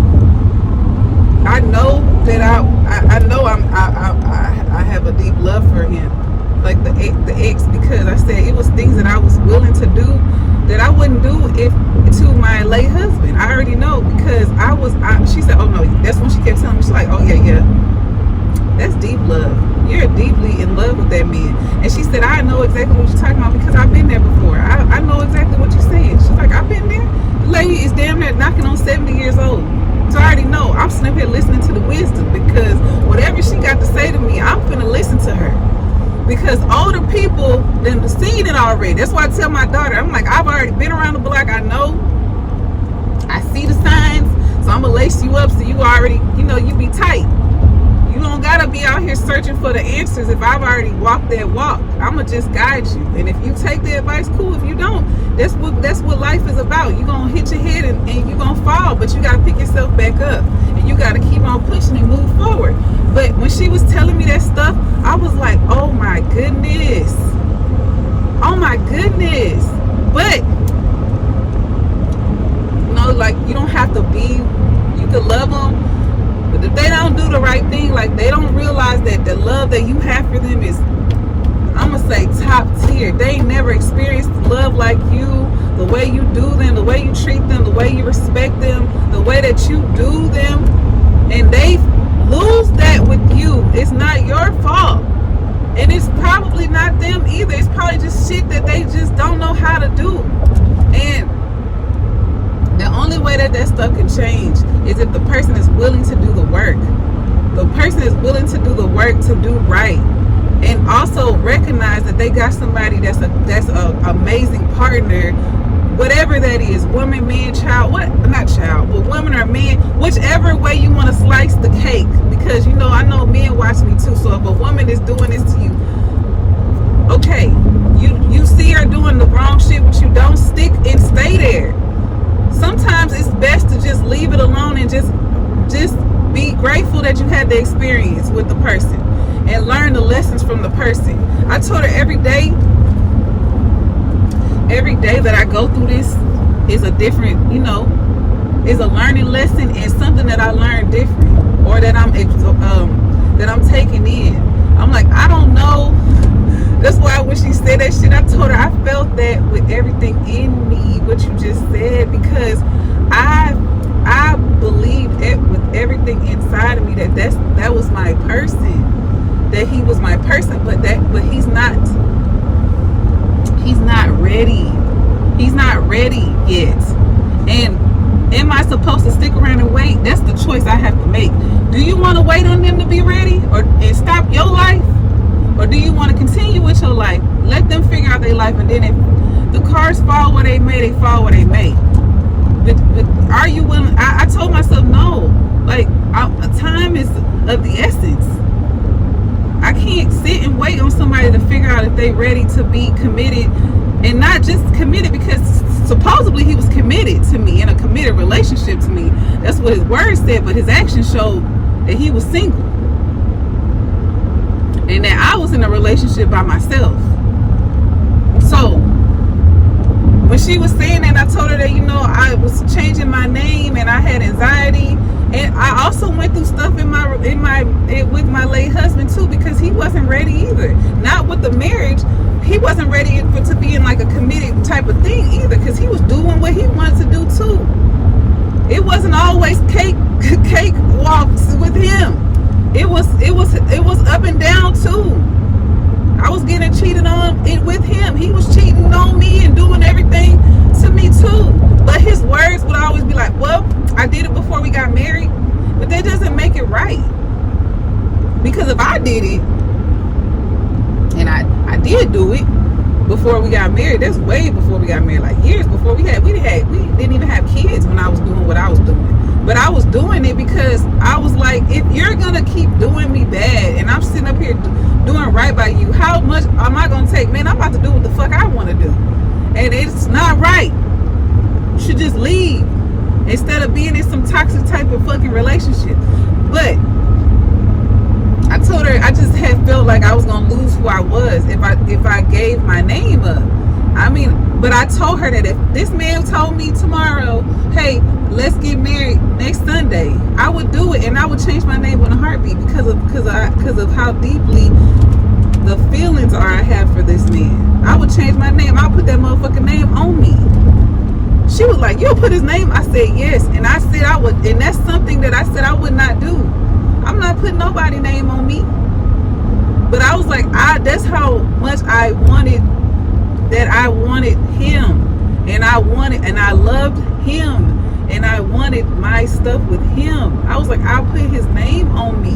that I know I have a deep love for him, like the ex, because I said it was things that I was willing to do that I wouldn't do if to my late husband. I already know, because she said, oh no, that's when she kept telling me, she's like, oh yeah, that's deep love. You're deeply in love with that man. And she said, I know exactly what you're talking about because I've been there before. I know exactly what you're saying. She's like, I've been there. The lady is damn near knocking on 70 years old. So I already know. I'm sitting here listening to the wisdom, because whatever she got to say to me, I'm finna listen to her. Because older people done seen it already. That's why I tell my daughter, I'm like, I've already been around the block. I know. I see the signs. So I'm gonna lace you up so you already, you be tight. You don't gotta be out here searching for the answers if I've already walked that walk. I'ma just guide you. And if you take the advice, cool. If you don't, that's what life is about. You're gonna hit your head and you're gonna fall, but you gotta pick yourself back up. And you gotta keep on pushing and move forward. But when she was telling me that stuff, I was like, oh my goodness. Oh my goodness. But like, you don't have to be, you could love them. But if they don't do the right thing, like they don't realize that the love that you have for them is, I'm gonna say, top tier. They ain't never experienced love like you, the way you do them, the way you treat them, the way you respect them, the way that you do them, and they lose that with you. It's not your fault, and it's probably not them either. It's probably just shit that they just don't know how to do. And the only way that stuff can change is if the person is willing to do the work. The person is willing to do the work to do right, and also recognize that they got somebody that's a amazing partner, whatever that is, woman, man, child, not child, but woman or man, whichever way you want to slice the cake. Because I know men watch me too. So if a woman is doing this to you, okay, you see her doing the wrong shit, but you don't stick and stay there. Sometimes it's best to just leave it alone and just be grateful that you had the experience with the person and learn the lessons from the person. I told her every day that I go through this is a different, is a learning lesson and something that I learned different, or that I'm taking in. I'm like, I don't know. That's why when she said that shit, I told her I felt that with everything in me, what you just said, because I believed it with everything inside of me that was my person, that he was my person, but he's not ready. He's not ready yet. And am I supposed to stick around and wait? That's the choice I have to make. Do you want to wait on them to be ready and stop your life? Or do you want to continue with your life? Let them figure out their life, and then if the cars fall where they may, they fall where they may. But are you willing? I told myself no. Like, time is of the essence. I can't sit and wait on somebody to figure out if they're ready to be committed, and not just committed because supposedly he was committed to me, in a committed relationship to me. That's what his words said, but his actions showed that he was single. And that I was in a relationship by myself. So when she was saying that, I told her that I was changing my name and I had anxiety, and I also went through stuff with my late husband too, because he wasn't ready either. Not with the marriage, he wasn't ready to be in like a committed type of thing either, because he was doing what he wanted to do too. It wasn't always cake walks with him. It was up and down too. I was getting cheated on with him. He was cheating on me and doing everything to me too. But his words would always be like, well, I did it before we got married. But that doesn't make it right. Because if I did it, and I did do it before we got married, that's way before we got married, like years before we didn't even have kids when I was doing what I was doing. But I was doing it because I was like, if you're gonna keep doing me bad and I'm sitting up here doing right by you, how much am I gonna take? Man, I'm about to do what the fuck I want to do, and it's not right. You should just leave instead of being in some toxic type of fucking relationship. But I told her I just had felt like I was gonna lose who I was if I gave my name up. I mean, but I told her that if this man told me tomorrow, hey, let's get married next Sunday, I would do it, and I would change my name in a heartbeat because of how deeply the feelings are I have for this man. I would change my name. I'll put that motherfucking name on me. She was like, you'll put his name? I said yes, and I said I would, and that's something that I said I would not do. I'm not putting nobody's name on me. But I was like, that's how much I wanted him, and I loved him, and I wanted my stuff with him. I was like, I'll put his name on me.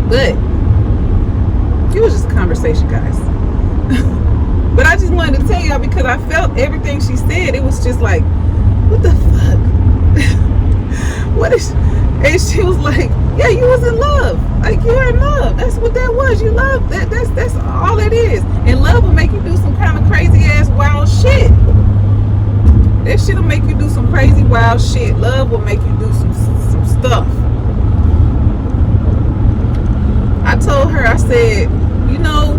But it was just a conversation, guys. But I just wanted to tell y'all because I felt everything she said. It was just like, what the fuck? What is? And she was like, yeah, you was in love. Like, you were in love. That's what that was. You love that. That's all it is. And love will make you do some kind of crazy ass wild shit. That shit'll make you do some crazy wild shit. Love will make you do some stuff. I told her, I said, you know,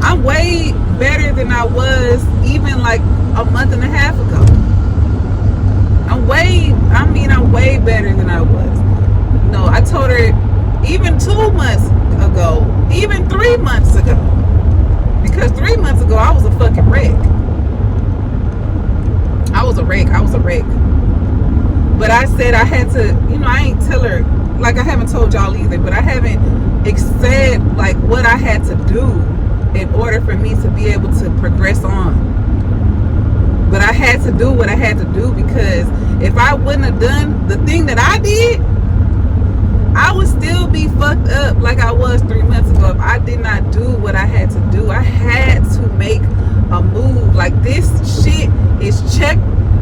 I'm way better than I was even like a month and a half ago. I'm way better than I was. No, I told her even 2 months ago, even 3 months ago. Because 3 months ago, I was a fucking wreck. I was a wreck. But I said I had to, you know, I ain't tell her, like I haven't told y'all either, but I haven't said like what I had to do in order for me to be able to progress on. But I had to do what I had to do, because if I wouldn't have done the thing that I did, I would still be fucked up like I was 3 months ago if I did not do what I had to do. I had to make a move. Like, this shit is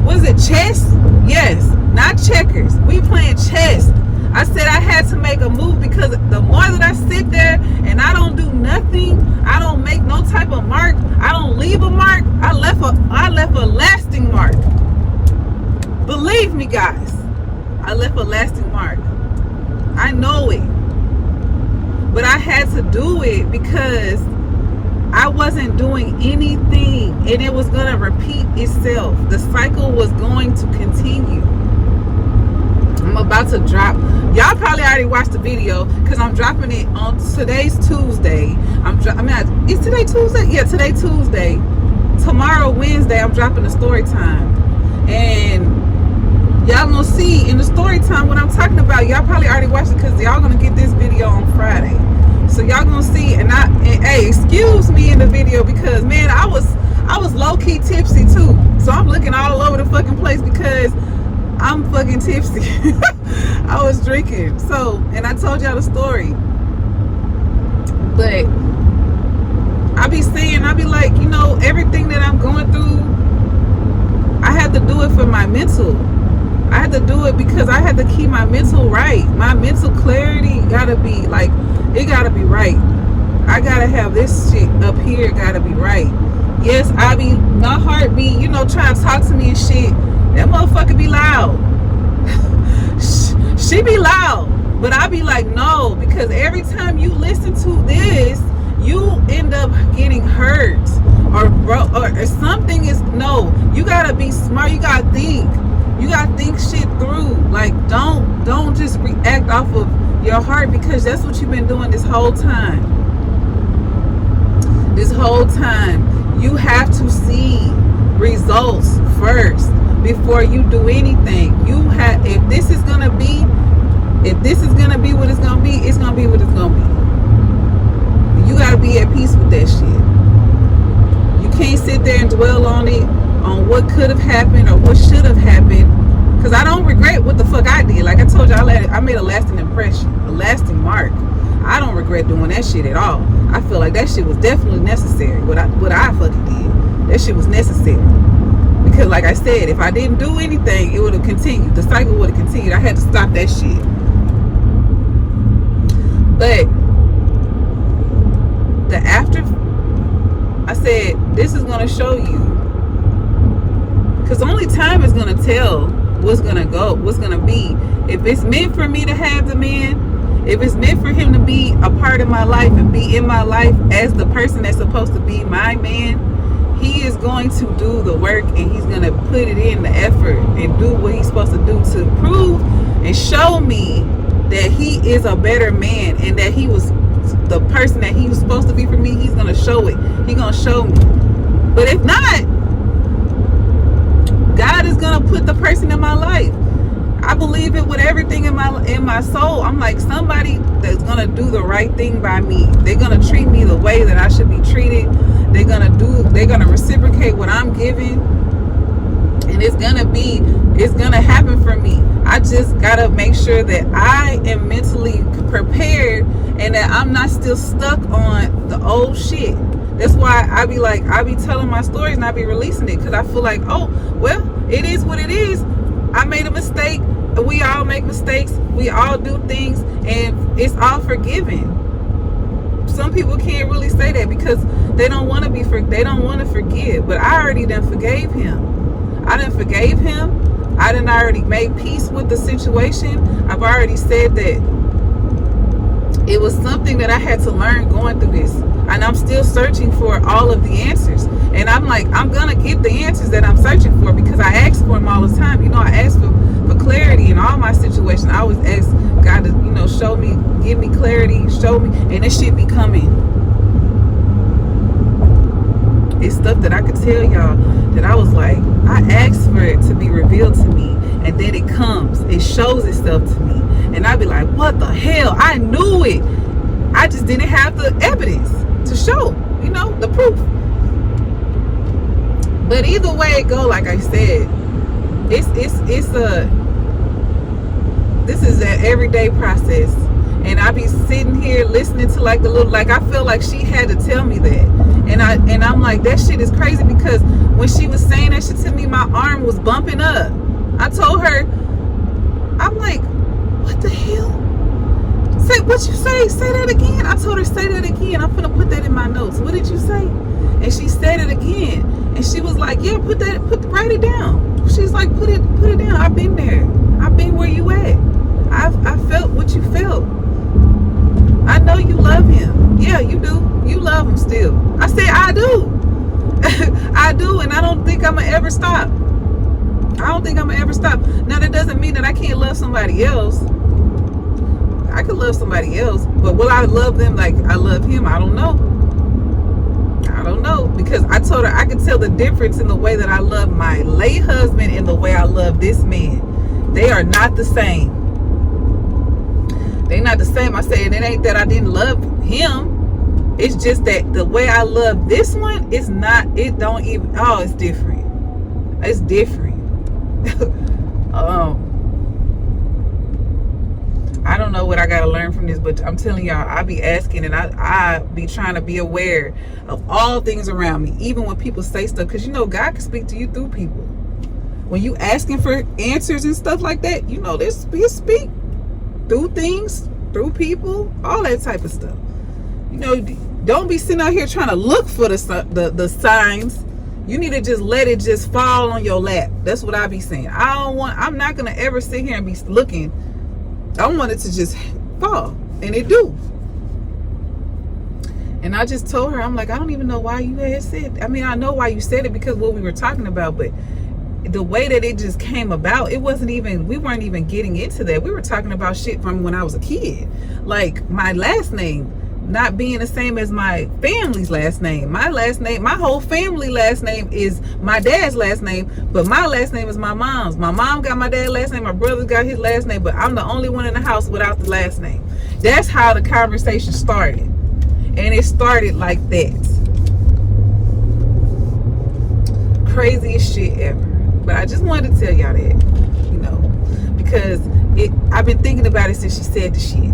was it chess? Yes, not checkers. We playing chess. I said I had to make a move, because the more that I sit there and I don't do nothing, I don't make no type of mark, I don't leave a mark, I left a lasting mark. Believe me, guys, I left a lasting mark. I know it. But I had to do it because I wasn't doing anything, and it was going to repeat itself. The cycle was going to continue. I'm about to drop. Y'all probably already watched the video because I'm dropping it on today's Tuesday. Is today Tuesday? Yeah, today Tuesday. Tomorrow, Wednesday, I'm dropping the story time. And y'all gonna see in the story time what I'm talking about. Y'all probably already watched it because y'all gonna get this video on Friday. So y'all gonna see, and hey, excuse me in the video because, man, I was low-key tipsy too. So I'm looking all over the fucking place because I'm fucking tipsy. I was drinking. So, and I told y'all the story. But I be like, you know, everything that I'm going through, I had to do it for my mental. I had to do it because I had to keep my mental right. My mental clarity gotta be like, it gotta be right. I gotta have this shit up here, gotta be right. Yes, my heart be, you know, trying to talk to me and shit. That motherfucker be loud. She be loud. But I be like, no, because every time you listen to this, you end up getting hurt or something is, no, you gotta be smart. You gotta think. You gotta think shit through. Like, don't just react off of your heart, because that's what you've been doing this whole time. This whole time. You have to see results first before you do anything. If this is gonna be what it's gonna be, it's gonna be what it's gonna be. You gotta be at peace with that shit. You can't sit there and dwell on it, on what could have happened or what should have happened. Because I don't regret what the fuck I did. Like I told you, I made a lasting impression, a lasting mark. I don't regret doing that shit at all. I feel like that shit was definitely necessary. What I fucking did, that shit was necessary. Because like I said, if I didn't do anything, it would have continued. The cycle would have continued. I had to stop that shit. But the after, I said, this is going to show you. Because only time is going to tell what's going to be. If it's meant for me to have the man, If it's meant for him to be a part of my life and be in my life as the person that's supposed to be my man, he is going to do the work, and he's going to put it in the effort and do what he's supposed to do to prove and show me that he is a better man, and that he was the person that he was supposed to be for me. He's going to show it. He's going to show me. But if not, God is going to put the person in my life. I believe it with everything in my soul. I'm like, somebody that's going to do the right thing by me. They're going to treat me the way that I should be treated. They're going to reciprocate what I'm giving. And it's going to happen for me. I just got to make sure that I am mentally prepared and that I'm not still stuck on the old shit. That's why I be telling my stories and I be releasing it, because I feel like, oh, well, it is what it is. I made a mistake. We all make mistakes. We all do things, and it's all forgiven. Some people can't really say that because they don't want to they don't want to forgive. But I already done forgave him. I done forgave him. I done already made peace with the situation. I've already said that it was something that I had to learn going through this. And I'm still searching for all of the answers. And I'm like, I'm going to get the answers that I'm searching for, because I ask for them all the time. You know, I ask for clarity in all my situations. I always ask God to, show me, give me clarity, show me. And this shit be coming. It's stuff that I could tell y'all that I was like, I asked for it to be revealed to me. And then it comes. It shows itself to me. And I be like, what the hell? I knew it. I just didn't have the evidence to show, the proof. But either way it go, like I said, this is an everyday process. And I be sitting here listening to I feel like she had to tell me that. And I'm like, that shit is crazy, because when she was saying that shit to me, my arm was bumping up. I told her, I'm like, what the hell? Say what you say. Say that again. I told her, say that again. I'm gonna put that in my notes. What did you say? And she said it again. And she was like, yeah, write it down. She's like, put it down. I've been there. I've been where you at. I felt what you felt. I know you love him. Yeah, you do. You love him still. I said, I do. I do, and I don't think I'm gonna ever stop. Now that doesn't mean that I can't love somebody else. I could love somebody else, but will I love them like I love him? I don't know. Because I told her I could tell the difference in the way that I love my late husband and the way I love this man. They are not the same. They're not the same. I said, it ain't that I didn't love him. It's just that the way I love this one is not, it's different. It's different. I don't know what I gotta learn from this, but I'm telling y'all, I be asking, and I be trying to be aware of all things around me, even when people say stuff, because God can speak to you through people. When you asking for answers and stuff like that, He'll speak through things, through people, all that type of stuff. Don't be sitting out here trying to look for the signs. You need to just let it just fall on your lap. That's what I be saying. I'm not gonna ever sit here and be looking. I want it to just fall, and it do. And I just told her, I'm like, I don't even know why you had said. I mean, I know why you said it, because what we were talking about, but the way that it just came about, we weren't even getting into that. We were talking about shit from when I was a kid, like my last name not being the same as my family's last name. My whole family last name is my dad's last name, but my last name is my mom's. My mom got my dad's last name, my brother got his last name, but I'm the only one in the house without the last name. That's how the conversation started. And it started like that. Craziest shit ever. But I just wanted to tell y'all that, because I've been thinking about it since she said the shit.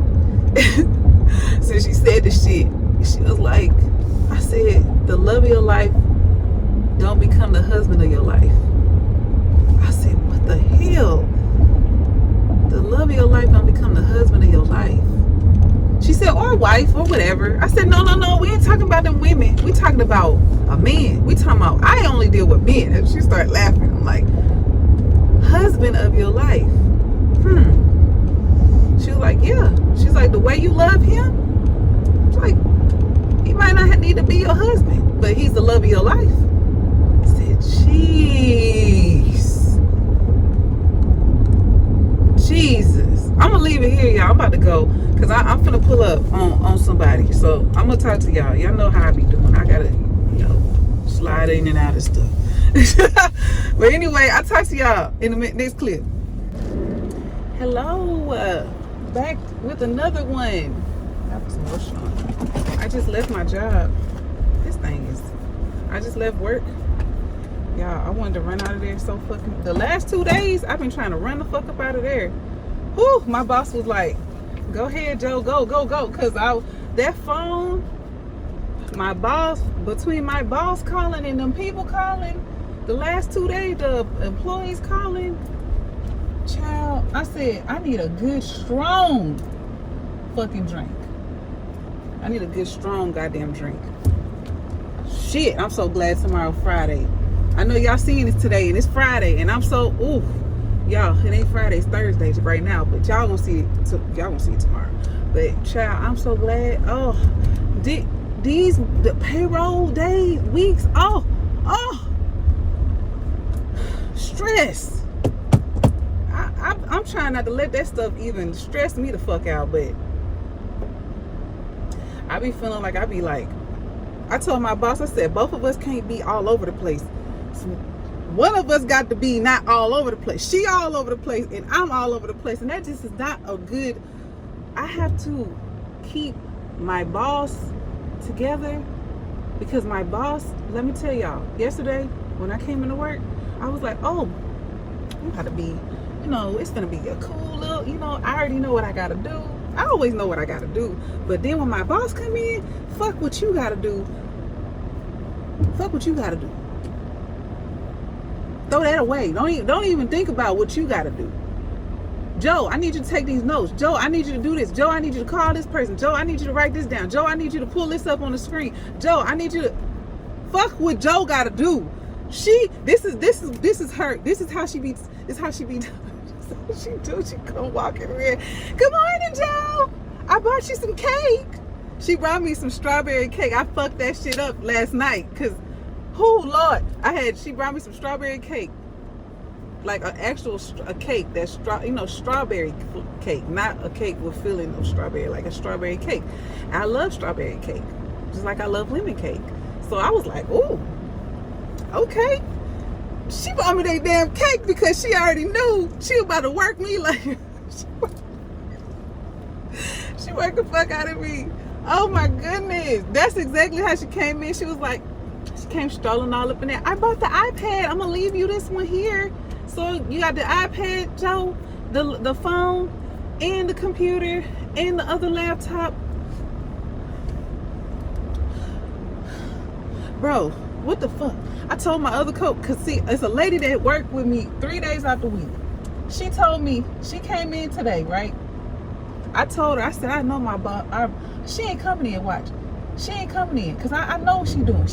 Since she said the shit, she was like, I said, the love of your life don't become the husband of your life. I said, what the hell? The love of your life don't become the husband of your life. She said, or wife, or whatever. I said, no, we ain't talking about them women. We talking about a man. We talking about, I only deal with men. And she started laughing. I'm like, husband of your life. She was like, yeah. She's like, the way he's the love of your life. I said, jeez. Jesus. I'm gonna leave it here, y'all. I'm about to go because I'm finna pull up on somebody. So I'm gonna talk to y'all. Y'all know how I be doing. I gotta, slide in and out of stuff. But anyway, I'll talk to y'all in the next clip. Hello, back with another one. I have some lotion on. I just left my job. This thing is, I just left work. Y'all, I wanted to run out of there so fucking, the last 2 days, I've been trying to run the fuck up out of there. Whew, my boss was like, go ahead, Joe, go. Cause that phone, my boss, between my boss calling and them people calling, the last 2 days, the employees calling, child, I said, I need a good, strong fucking drink. I need a good, strong goddamn drink. Shit, I'm so glad tomorrow Friday. I know y'all seeing this today, and it's Friday, and I'm so, ooh, y'all, it ain't Friday, it's Thursday right now, but y'all gonna see it, tomorrow. But child, I'm so glad. Oh, the payroll days, weeks, oh, stress. I'm trying not to let that stuff even stress me the fuck out, but I be feeling like I told my boss, I said, both of us can't be all over the place. So one of us got to be not all over the place. She all over the place and I'm all over the place. And that just is not a good, I have to keep my boss together because my boss, let me tell y'all, yesterday when I came into work, I was like, oh, I'm about to be, it's going to be a cool little, I already know what I got to do. I always know what I gotta do. But then when my boss come in, fuck what you gotta do. Fuck what you gotta do. Throw that away. Don't even think about what you gotta do. Joe, I need you to take these notes. Joe, I need you to do this. Joe, I need you to call this person. Joe, I need you to write this down. Joe, I need you to pull this up on the screen. Joe, I need you to fuck what Joe gotta do. This is her. This is how she be. This is how she be. She come walking in. Good morning, Joe. I bought you some cake. She brought me some strawberry cake. I fucked that shit up last night because, oh Lord, she brought me some strawberry cake, like an actual cake that's strawberry cake, not a cake with filling of strawberry, like a strawberry cake. I love strawberry cake, just like I love lemon cake. So I was like, ooh, okay. She bought me that damn cake because she already knew she was about to work me like she worked the fuck out of me. Oh my goodness. That's exactly how she came in. She was like, she came strolling all up in there. I bought the iPad. I'm gonna leave you this one here. So you got the iPad, Joe, the phone, and the computer, and the other laptop. Bro, what the fuck? I told my other coach, because see, it's a lady that worked with me 3 days out the week. She told me, she came in today, right? I told her, I said, I know my boss, she ain't coming in, watch. She ain't coming in, because I know what she doing.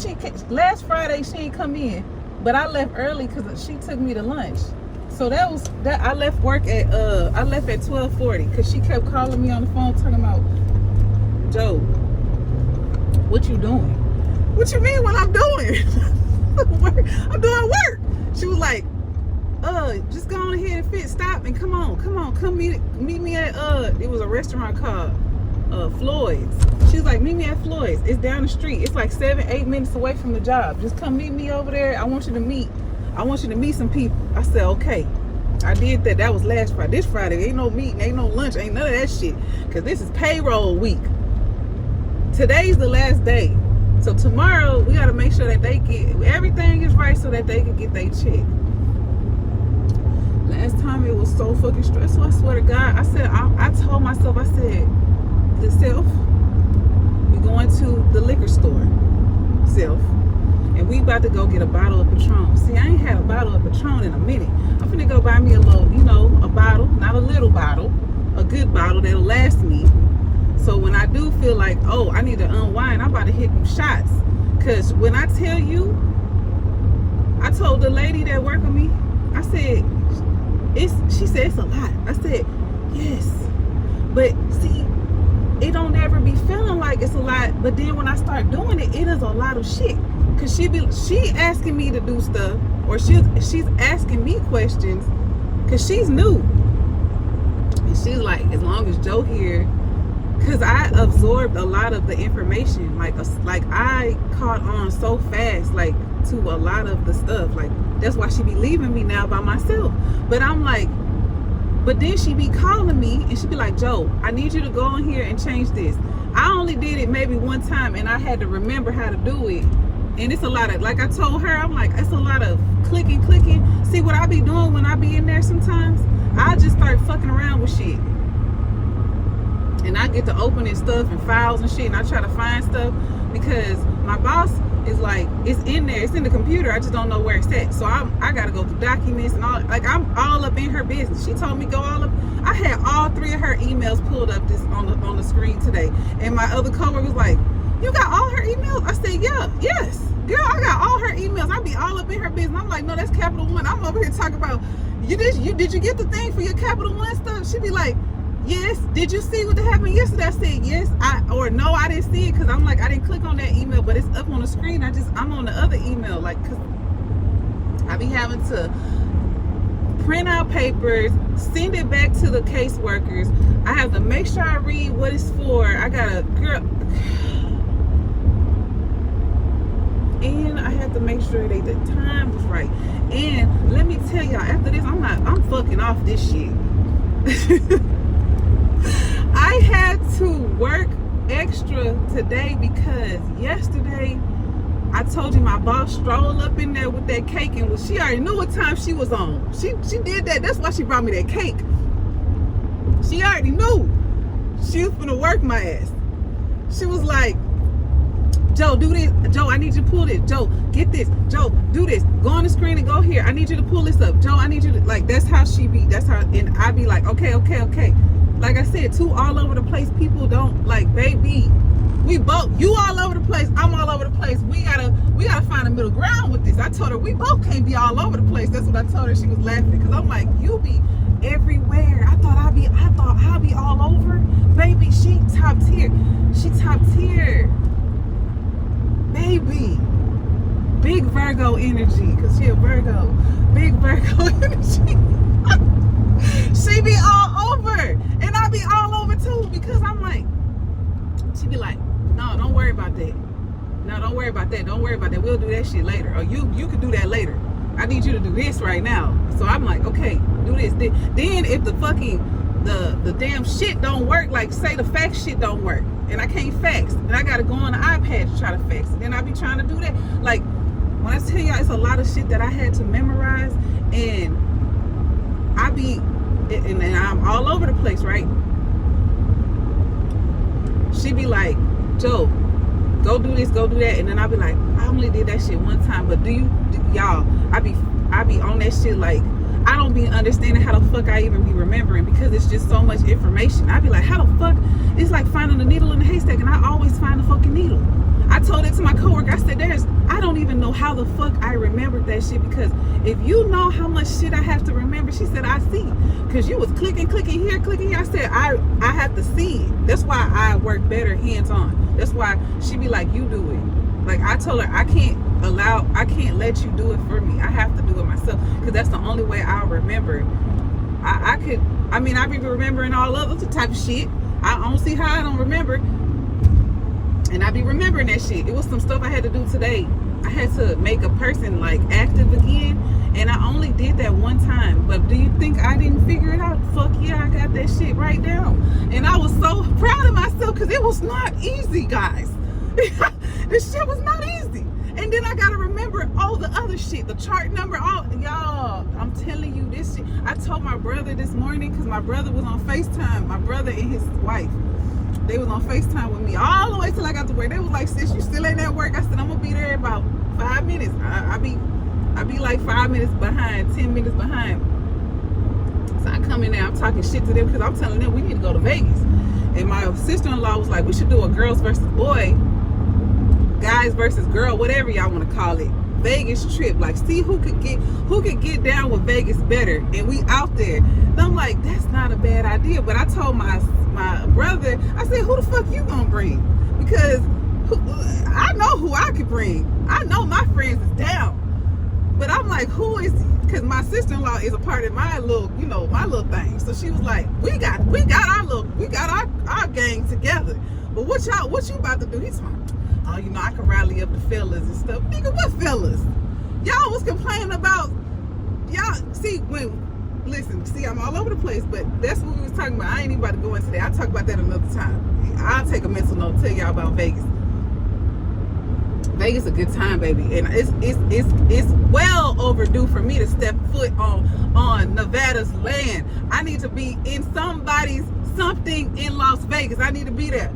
Last Friday, she ain't come in, but I left early because she took me to lunch. So that was, I left work at, I left at 12:40, because she kept calling me on the phone, talking about, Joe, what you doing? What you mean what I'm doing? I'm doing work. She was like, just go on ahead and stop and come meet me at it was a restaurant called Floyd's. She was like, meet me at Floyd's. It's down the street. It's like 7-8 minutes away from the job. Just come meet me over there. I want you to meet some people. I said, okay. I did that. That was last Friday. This Friday, ain't no meeting, ain't no lunch, ain't none of that shit. Cause this is payroll week. Today's the last day. So tomorrow we gotta make sure that they get everything is right so that they can get their check. Last time it was so fucking stressful. I swear to God. I said, I told myself, I said, self, we're going to the liquor store, self, and we about to go get a bottle of Patron. See, I ain't had a bottle of Patron in a minute. I'm finna go buy me a little, a bottle, not a little bottle, a good bottle that'll last me. So when I do feel like, oh, I need to unwind, I'm about to hit them shots. Because when I tell you, I told the lady that worked with me, I said, she said, it's a lot. I said, yes. But see, it don't ever be feeling like it's a lot. But then when I start doing it, it is a lot of shit. cause she asking me to do stuff, or she's asking me questions, cause she's new, and she's like, as long as Joe here, cause I absorbed a lot of the information, like I caught on so fast, like to a lot of the stuff, like that's why she be leaving me now by myself. But I'm like, but then she be calling me and she be like, Joe, I need you to go in here and change this. I only did it maybe one time, and I had to remember how to do it. And it's a lot of, like I told her, I'm like, it's a lot of clicking. See what I be doing when I be in there sometimes? I just start fucking around with shit. And I get to opening stuff and files and shit, and I try to find stuff because my boss is like, it's in there, it's in the computer, I just don't know where it's at. So I gotta go through documents and all, like I'm all up in her business. She told me go all up. I had all 3 of her emails pulled up this on the screen today, and my other coworker was like, you got all her emails? I said, yes, girl, I got all her emails. I be all up in her business. I'm like, no, that's Capital One. I'm over here talking about, did you get the thing for your Capital One stuff? She be like, yes. Did you see what happened yesterday? I said yes. No, I didn't see it, because I'm like, I didn't click on that email, but it's up on the screen. I'm on the other email, like, cause I be having to print out papers, send it back to the caseworkers. I have to make sure I read what it's for. I gotta, girl, and I have to make sure the time was right. And let me tell y'all, after this, I'm fucking off this shit. I had to work extra today because yesterday I told you my boss strolled up in there with that cake, and she already knew what time she was on. She did that. That's why she brought me that cake. She already knew she was gonna work my ass. She was like, Joe, do this. Joe, I need you to pull this. Joe, get this. Joe, do this. Go on the screen and go here. I need you to pull this up. Joe, I need you to, like, that's how she be. That's how, and I be like, okay. Like I said, 2 all over the place people don't, like, baby, we both, you all over the place, I'm all over the place. We gotta find a middle ground with this. I told her we both can't be all over the place. That's what I told her. She was laughing, because I'm like, you be everywhere. I thought I'll be all over. Baby, she top tier. Baby, big Virgo energy, because she a Virgo. Big Virgo energy. She be all over, and I be all over too, because I'm like, she be like, no, don't worry about that. No, don't worry about that. Don't worry about that. We'll do that shit later. Or you can do that later. I need you to do this right now. So I'm like, okay, do this. Then if the fucking, the damn shit don't work, like say the fax shit don't work, and I can't fax, and I gotta go on the iPad to try to fax it. Then I be trying to do that. Like, when I tell y'all, it's a lot of shit that I had to memorize, and I be, and I'm all over the place, right? She be like, Joe, go do this, go do that, and then I be like, I only did that shit one time, but y'all, I be on that shit, like, I don't be understanding how the fuck I even be remembering, because it's just so much information. I be like, how the fuck, it's like finding a needle in a haystack, and I always find a fucking needle. I told it to my coworker, I said, I don't even know how the fuck I remembered that shit, because if you know how much shit I have to remember, she said, I see, because you was clicking here. I said, I have to see it. That's why I work better hands-on. That's why she be like, you do it. Like, I told her, I can't let you do it for me. I have to do it myself, because that's the only way I'll remember. I be remembering all other type of shit. I don't see how I don't remember. And I be remembering that shit. It was some stuff I had to do today. I had to make a person like active again, and I only did that one time. But do you think I didn't figure it out? Fuck yeah, I got that shit right down. And I was so proud of myself, because it was not easy, guys. This shit was not easy. And then I gotta remember all the other shit, the chart number, all y'all. I'm telling you this shit. I told my brother this morning, because my brother was on FaceTime. My brother and his wife, they was on FaceTime with me all the way till I got to work. They was like, sis, you still ain't at work? I said, I'm gonna be there in about 5 minutes. I be like 5 minutes behind, 10 minutes behind. So I come in there, I'm talking shit to them, because I'm telling them we need to go to Vegas. And my sister-in-law was like, we should do a girls versus boy, guys versus girl, whatever y'all want to call it, Vegas trip. Like, see who could get down with Vegas better, and we out there. And I'm like, that's not a bad idea. But I told my brother, I said, who the fuck you gonna bring? Because I know who I could bring. I know my friends is down. But I'm like, who is, because my sister-in-law is a part of my little, my little thing. So she was like, we got our gang together. But what you about to do? He's like, oh, I can rally up the fellas and stuff. Nigga, what fellas? Y'all was complaining about, I'm all over the place, but that's what we was talking about. I ain't even about to go into that. I'll talk about that another time. I'll take a mental note, tell y'all about Vegas. Vegas a good time, baby, and it's well overdue for me to step foot on Nevada's land. I need to be in something in Las Vegas. I need to be there,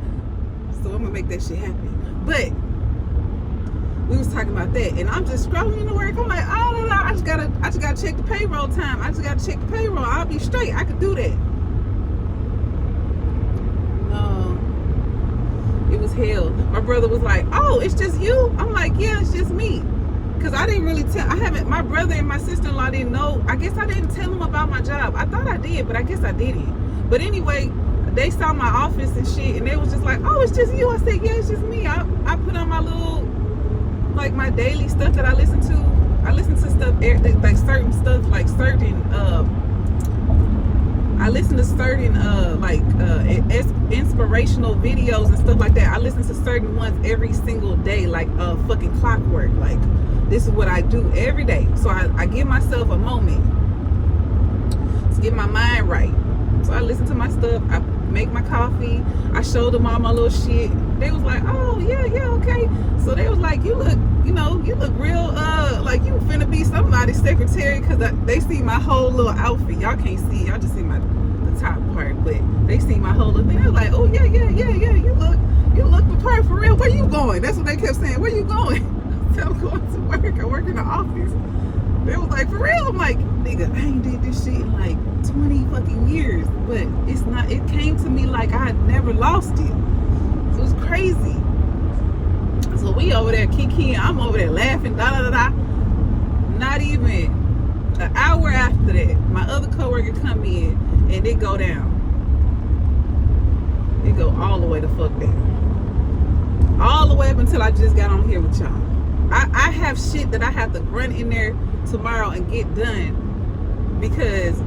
so I'm gonna make that shit happen. But we was talking about that, and I'm just scrolling into work. I'm like, oh no, I just gotta check the payroll time. I just gotta check the payroll. I'll be straight. I could do that. No. It was hell. My brother was like, oh, it's just you? I'm like, yeah, it's just me. Because I didn't really my brother and my sister-in-law didn't know. I guess I didn't tell them about my job. I thought I did, but I guess I didn't. But anyway, they saw my office and shit, and they was just like, oh, it's just you. I said, yeah, it's just me. I put on my little, like my daily stuff that I listen to. I listen to stuff, like certain stuff, like certain, I listen to certain inspirational videos and stuff like that. I listen to certain ones every single day, like fucking clockwork. Like, this is what I do every day. So I give myself a moment to get my mind right. So I listen to my stuff. I make my coffee. I show them all my little shit. They was like, oh yeah, okay. So they was like, you look real like you finna be somebody's secretary, because they see my whole little outfit. Y'all can't see, y'all just see the top part, but they see my whole little thing. They was like, oh yeah, you look the part for real. Where you going? That's what they kept saying. Where you going? So I'm going to work. I work in the office. They was like, for real? I'm like, nigga, I ain't did this shit in like 20 fucking years, but it came to me like I had never lost it. So it was crazy. So we over there kikiing, I'm over there laughing, Not even an hour after that, my other coworker come in and it go down. It go all the way the fuck down. All the way up until I just got on here with y'all. I have shit that I have to run in there tomorrow and get done, because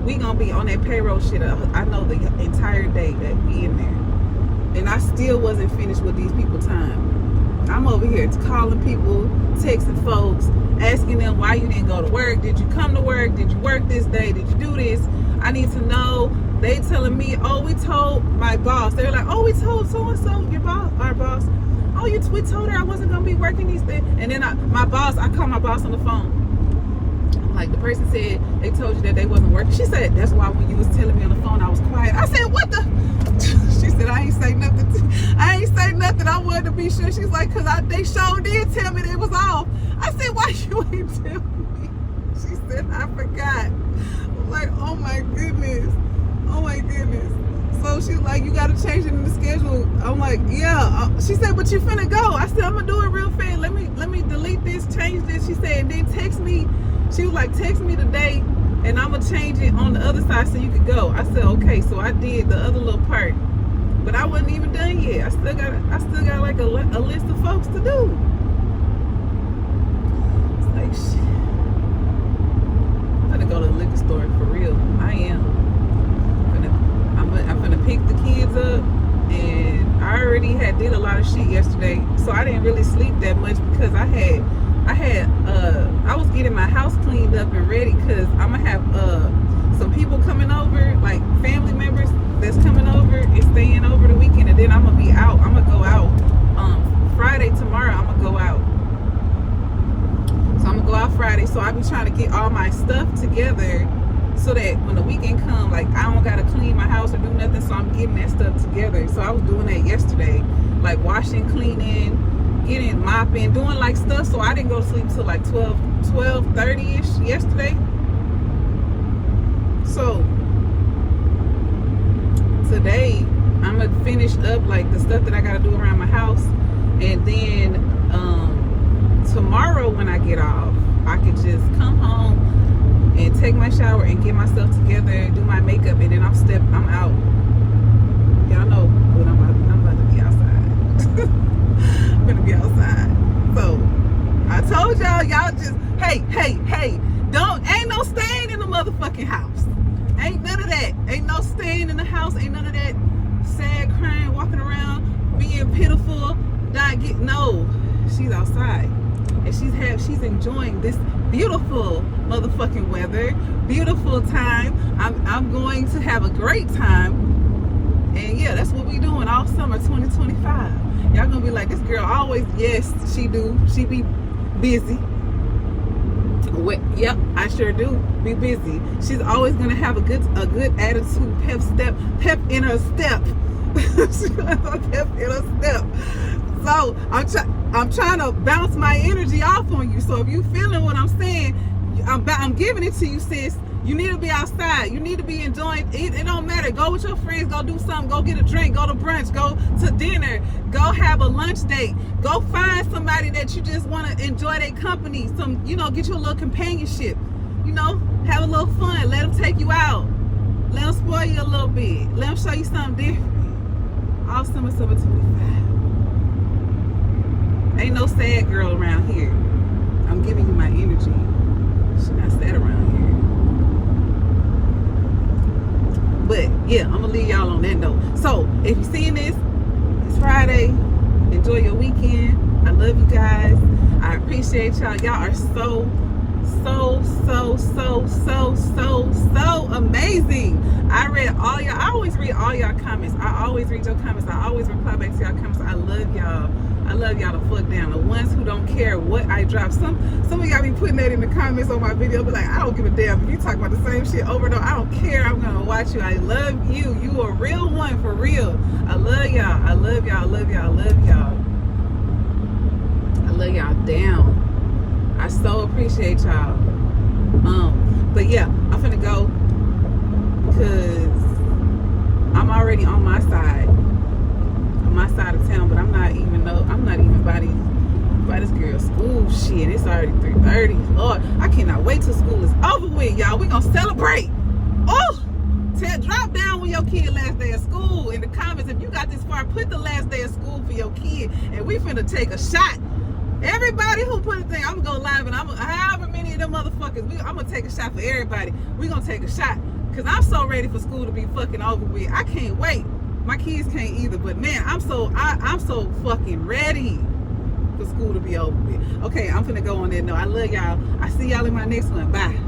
we gonna be on that payroll shit. I know the entire day that we in there, and I still wasn't finished with these people time. I'm over here calling people, texting folks, asking them why you didn't go to work. Did you come to work? Did you work this day? Did you do this? I need to know. They telling me, oh, we told my boss. They're like, oh, we told so and so, your boss, our boss. Oh, we told her I wasn't gonna be working these days. And then I called my boss on the phone. I'm like, the person said they told you that they wasn't working. She said, that's why when you was telling me on the phone, I was quiet. I said, what the? She said, I ain't say nothing. I wanted to be sure. She's like, cause they sure did tell me they was off. I said, why you ain't tell me? She said, I forgot. I'm like, oh my goodness. So she's like, you gotta change it in the schedule. I'm like, yeah. She said, but you finna go. I said, I'm gonna do it real fast. Let me delete this, change this. She said, and then text me. She was like, text me today, and I'm gonna change it on the other side so you could go. I said, okay. So I did the other little part, but I wasn't even done yet. I still got like a list of folks to do. It's like shit. I'm gonna go to the liquor store for real. I am. I'm gonna pick the kids up, and I already did a lot of shit yesterday, so I didn't really sleep that much because I was getting my house cleaned up and ready, because I'm gonna have some people coming over, like family members that's coming over and staying over the weekend, and then I'm gonna be out. I'm gonna go out Friday tomorrow. I'm gonna go out. So I'm gonna go out Friday. So I be trying to get all my stuff together, so that when the weekend comes, like, I don't gotta clean my house or do nothing, so I'm getting that stuff together. So I was doing that yesterday, like washing, cleaning, getting, mopping, doing like stuff. So I didn't go to sleep till like 12:30ish yesterday. So today I'm gonna finish up like the stuff that I gotta do around my house, and then tomorrow when I get off, I could just come home and take my shower and get myself together, do my makeup, and then I'm out. Y'all know when I'm about to be outside. finna be outside. So I told y'all just hey, ain't no staying in the motherfucking house. Ain't none of that. Ain't no staying in the house. Ain't none of that sad crying, walking around, being pitiful, no. She's outside. And she's enjoying this beautiful motherfucking weather, beautiful time. I'm going to have a great time. And yeah, that's what we doing all summer 2025. Y'all gonna be like, this girl always, yes, she do. She be busy. Yep, I sure do be busy. She's always gonna have a good attitude, pep in her step. She's gonna have a pep in her step. So I'm trying to bounce my energy off on you. So if you feeling what I'm saying, I'm giving it to you, sis. You need to be outside. You need to be enjoying it. It don't matter. Go with your friends. Go do something. Go get a drink. Go to brunch. Go to dinner. Go have a lunch date. Go find somebody that you just want to enjoy their company. Get you a little companionship. Have a little fun. Let them take you out. Let them spoil you a little bit. Let them show you something different. All summer 25. Ain't no sad girl around here. I'm giving you my energy. She's not sad around here. But yeah, I'm gonna leave y'all on that note. So if you're seeing this, it's Friday. Enjoy your weekend. I love you guys. I appreciate y'all. Y'all are so amazing. I always read all y'all comments. I always read your comments. I always reply back to y'all comments. I love y'all. I love y'all to fuck down. The ones who don't care what I drop. Some of y'all be putting that in the comments on my video, but like, I don't give a damn if you talk about the same shit over and over. I don't care. I'm gonna watch you. I love you. You a real one, for real. I love y'all. I love y'all. I love y'all. I love y'all. I love y'all down. I so appreciate y'all. But yeah, I'm finna go because I'm already on my side. My side of town, but I'm not even by this girl's school shit. It's already 3:30. Lord, I cannot wait till school is over with, y'all. We gonna celebrate. Oh, drop down when your kid last day of school in the comments. If you got this far, put the last day of school for your kid, and we finna take a shot. Everybody who put a thing, I'm gonna go live, and however many of them motherfuckers, I'm gonna take a shot for everybody. We gonna take a shot, cause I'm so ready for school to be fucking over with. I can't wait. My kids can't either, but man, I'm so fucking ready for school to be over with. Okay, I'm finna go on there. No, I love y'all. I see y'all in my next one. Bye.